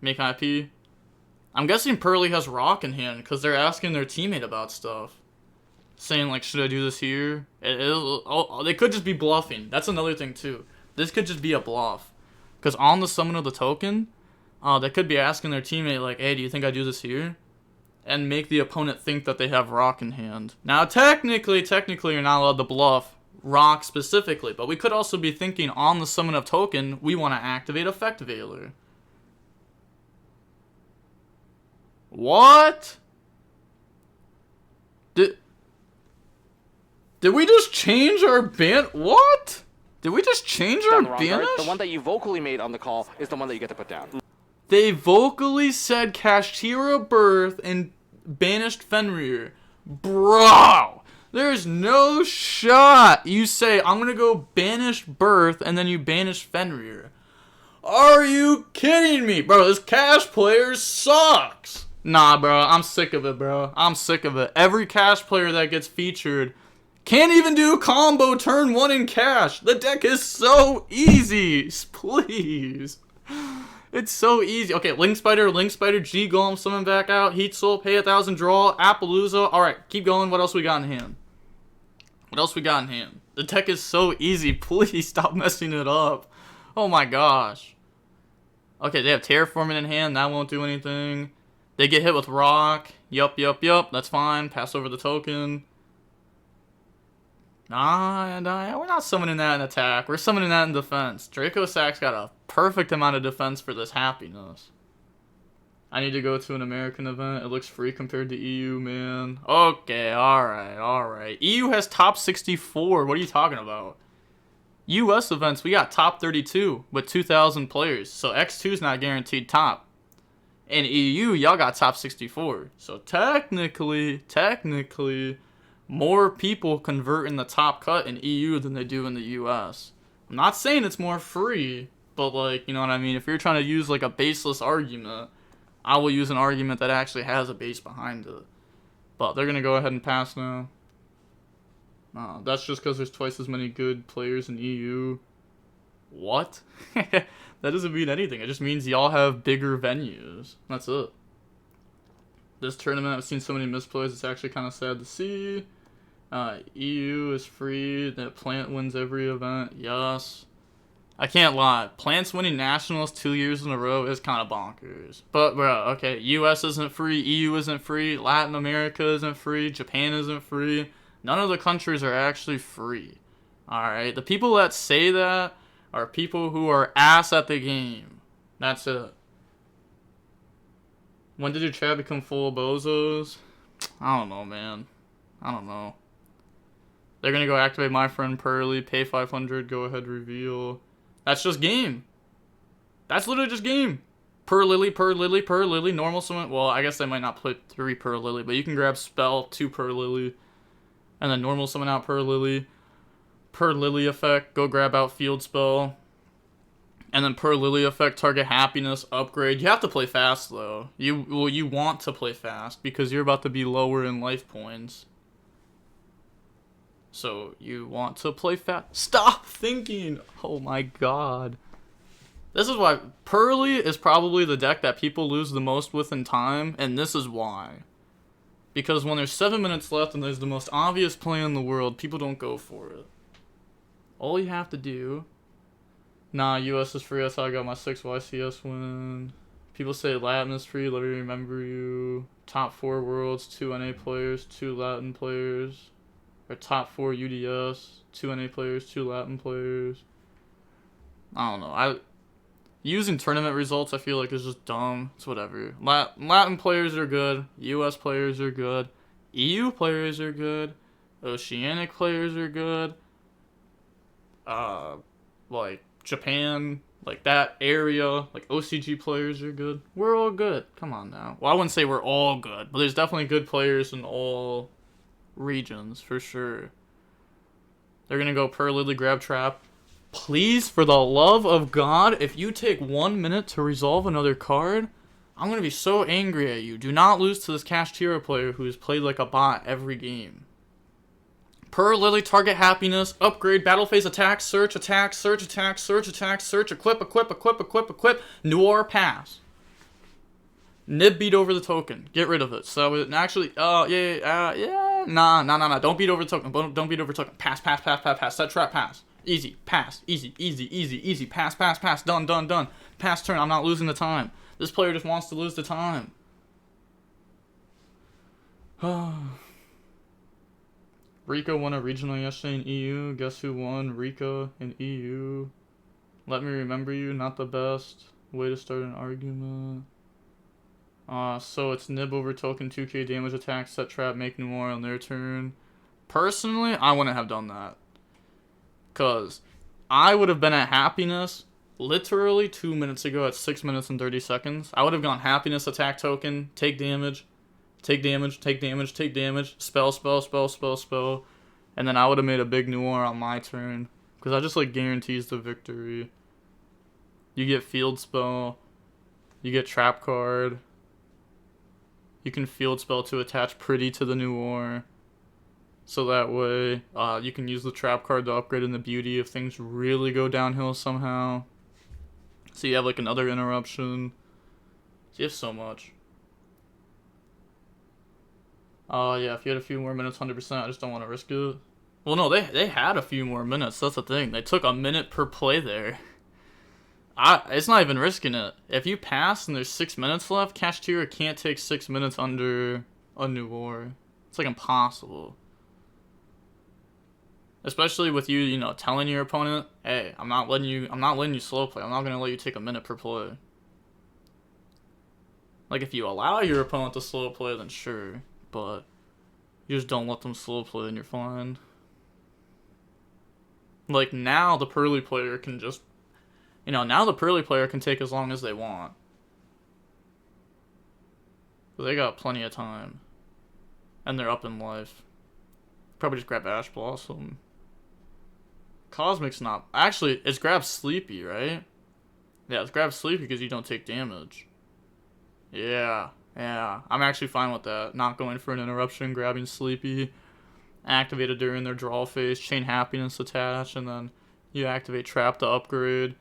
make IP. I'm guessing Purrely has Rock in hand because they're asking their teammate about stuff. Saying, like, should I do this here? They could just be bluffing. That's another thing, too. This could just be a bluff. Because on the summon of the token, they could be asking their teammate, like, hey, do you think I do this here? And make the opponent think that they have Rock in hand. Now, technically, you're not allowed to bluff Rock specifically. But we could also be thinking on the summon of token, we want to activate Effect Veiler. What? Did we just change our ban? What? Did we just change our banish? The one that you vocally made on the call is the one that you get to put down. They vocally said Kashtira Birth and banished Fenrir. Bro! There's no shot you say, I'm gonna go banish Birth and then you banish Fenrir. Are you kidding me? Bro, this cash player sucks. Nah, bro, I'm sick of it, bro. I'm sick of it. Every cash player that gets featured can't even do combo turn 1 in cash. The deck is so easy. Please. It's so easy. Okay, Link Spider, G Golem, summon back out, Heat Soul, pay 1,000, draw, Appaloosa. Alright, keep going. What else we got in hand? What else we got in hand? The deck is so easy. Please stop messing it up. Oh my gosh. Okay, they have Terraforming in hand. That won't do anything. They get hit with Rock. Yup. That's fine. Pass over the token. Nah, we're not summoning that in attack. We're summoning that in defense. Draco Sack's got a perfect amount of defense for this happiness. I need to go to an American event. It looks free compared to EU, man. Okay, alright. EU has top 64. What are you talking about? US events, we got top 32 with 2,000 players. So X2 is not guaranteed top. In EU, y'all got top 64. So technically, more people convert in the top cut in EU than they do in the US. I'm not saying it's more free, but like, you know what I mean? If you're trying to use like a baseless argument, I will use an argument that actually has a base behind it. But they're going to go ahead and pass now. That's just because there's twice as many good players in EU. What? That doesn't mean anything. It just means y'all have bigger venues. That's it. This tournament, I've seen so many misplays, it's actually kind of sad to see. EU is free. That Plant wins every event. Yes. I can't lie. Plant's winning nationals 2 years in a row is kind of bonkers. But, bro, okay, US isn't free. EU isn't free. Latin America isn't free. Japan isn't free. None of the countries are actually free. Alright? The people that say that are people who are ass at the game. That's it. When did your chat become full of bozos? I don't know, man. I don't know. They're gonna go activate my friend Purrely, pay 500, go ahead, reveal. That's just game. That's literally just game. Purrely, normal summon. Well, I guess they might not put 3 Purrely, but you can grab spell 2 Purrely, and then normal summon out Purrely. Purrely effect, go grab out field spell. And then Purrely effect, target happiness, upgrade. You have to play fast though. You want to play fast because you're about to be lower in life points. So you want to play fast. Stop thinking. Oh my god. This is why Purrely is probably the deck that people lose the most with in time, and this is why. Because when there's 7 minutes left and there's the most obvious play in the world, people don't go for it. All you have to do. Nah, US is free. That's how I got my 6 YCS win. People say Latin is free. Let me remember you. Top 4 worlds, 2 NA players, 2 Latin players. Or top 4 UDS, 2 NA players, 2 Latin players. I don't know. Using tournament results, I feel like is just dumb. It's whatever. Latin players are good. US players are good. EU players are good. Oceanic players are good. Like Japan, like that area, like OCG players are good. We're all good. Come on now. Well, I wouldn't say we're all good, but there's definitely good players in all regions for sure. They're gonna go Purrely, grab trap. Please, for the love of God, if you take 1 minute to resolve another card, I'm gonna be so angry at you. Do not lose to this Kashtira player who's played like a bot every game. Purrely, target happiness, upgrade, battle phase, attack, search, equip, Noir, pass. Nib beat over the token. Get rid of it. So it actually, Nah. Don't beat over the token. Don't beat over the token. Pass. Set trap, pass. Easy. Pass. Easy. Pass. Done. Pass turn. I'm not losing the time. This player just wants to lose the time. Rika won a regional yesterday in EU. Guess who won? Rika in EU. Let me remember you. Not the best way to start an argument. So it's nib over token, 2k damage attack, set trap, make Noir on their turn. Personally, I wouldn't have done that. Because I would have been at happiness literally 2 minutes ago at 6 minutes and 30 seconds. I would have gone happiness, attack token, take damage, spell. And then I would have made a big Noir on my turn. Because that just like guarantees the victory. You get field spell. You get trap card. You can field spell to attach pretty to the new war. So that way, you can use the trap card to upgrade in the beauty if things really go downhill somehow. So you have like another interruption. So you have so much. Yeah, if you had a few more minutes, 100%, I just don't want to risk it. Well, no, they had a few more minutes. That's the thing. They took a minute per play there. It's not even risking it. If you pass and there's 6 minutes left, Kashtira can't take 6 minutes under a new war. It's like impossible. Especially with you, you know, telling your opponent, hey, I'm not letting you slow play. I'm not gonna let you take a minute per play. Like if you allow your opponent to slow play, then sure. But you just don't let them slow play and you're fine. Like now the Purrely player can just, you know, now the Purrely player can take as long as they want. But they got plenty of time. And they're up in life. Probably just grab Ash Blossom. Cosmic's not... Actually, it's grab Sleepy, right? Yeah, it's grab Sleepy because you don't take damage. Yeah. I'm actually fine with that. Not going for an interruption, grabbing Sleepy. Activated during their draw phase, chain Happiness attach, and then you activate Trap to upgrade.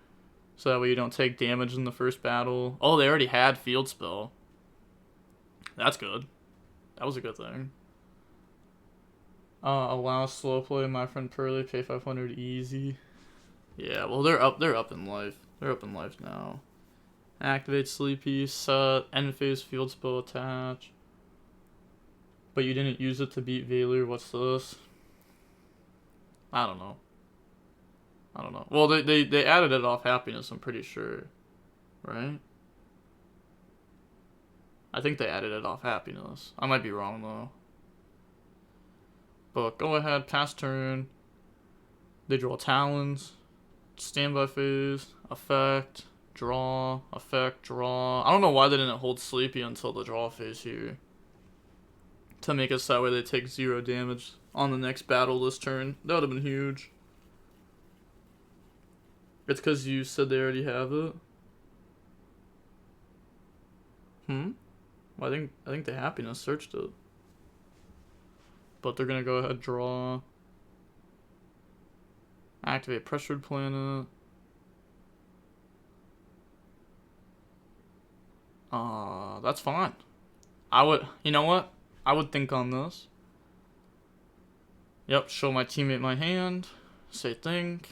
So that way you don't take damage in the first battle. Oh, they already had Field Spell. That's good. That was a good thing. Allow slow play, my friend Purrely, pay 500 easy. Yeah, well they're up in life. They're up in life now. Activate Sleepy, set, end phase field spell attach. But you didn't use it to beat Valor, what's this? I don't know. Well, they added it off Happiness, I'm pretty sure. Right? I think they added it off Happiness. I might be wrong though. But go ahead, pass turn. They draw Talons. Standby phase. Effect. Draw. Effect. Draw. I don't know why they didn't hold Sleepy until the draw phase here. To make it so that way they take 0 damage on the next battle this turn. That would have been huge. It's because you said they already have it. Well, I think the Happiness searched it. But they're gonna go ahead, draw. Activate Pressured Planet. That's fine. You know what? I would think on this. Yep, show my teammate my hand. Say think.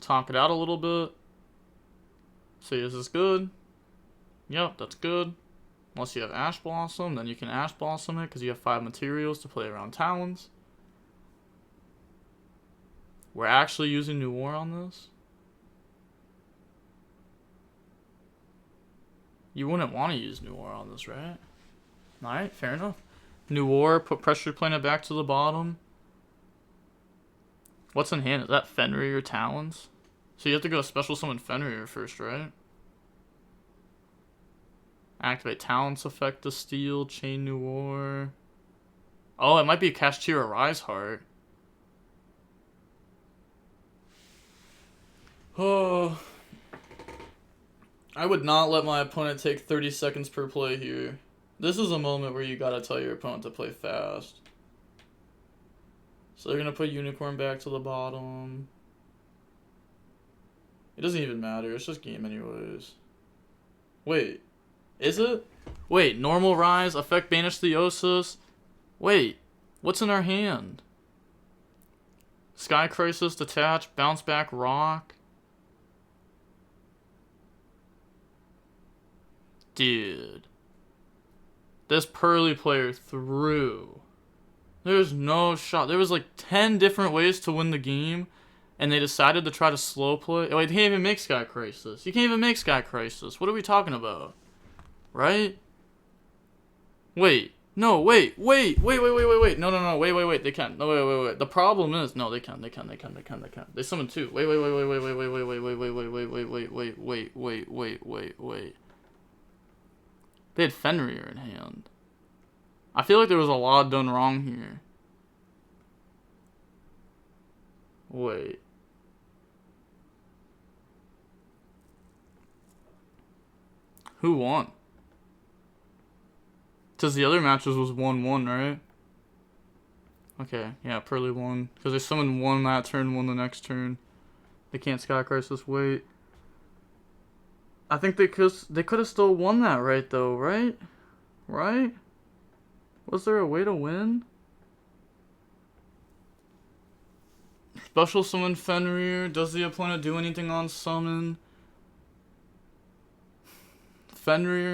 Talk it out a little bit. Say, is this good? Yep, that's good. Unless you have Ash Blossom, then you can Ash Blossom it because you have 5 materials to play around Talons. We're actually using New War on this. You wouldn't want to use New War on this, right? Alright, fair enough. New War, put Pressure Planet back to the bottom. What's in hand? Is that Fenrir or Talons? So you have to go special summon Fenrir first, right? Activate Talents effect to steal, chain New War. Oh, it might be Kashtira Rise Heart. Oh. I would not let my opponent take 30 seconds per play here. This is a moment where you gotta tell your opponent to play fast. So they're gonna put Unicorn back to the bottom. It doesn't even matter, it's just game anyways. Wait. Is it? Wait, normal rise, effect banish Theosis. Wait, what's in our hand? Sky Crisis, detach, bounce back, rock. Dude. This Purrely player threw. There's no shot. There was like 10 different ways to win the game, and they decided to try to slow play. Oh, wait, they can't even make Sky Crisis. You can't even make Sky Crisis. What are we talking about? Right? Wait. No, wait. No, wait. They can't. No, wait. The problem is, no, they can. They summon 2. Wait. They had Fenrir in hand. I feel like there was a lot done wrong here. Wait. Who won? Because the other matches was 1-1, right? Okay, yeah, Purrely won. Because they summoned one that turn, one the next turn. They can't Sky Crisis wait. I think they could have still won that, right, though, right? Right? Was there a way to win? Special summon Fenrir. Does the opponent do anything on summon? Fenrir.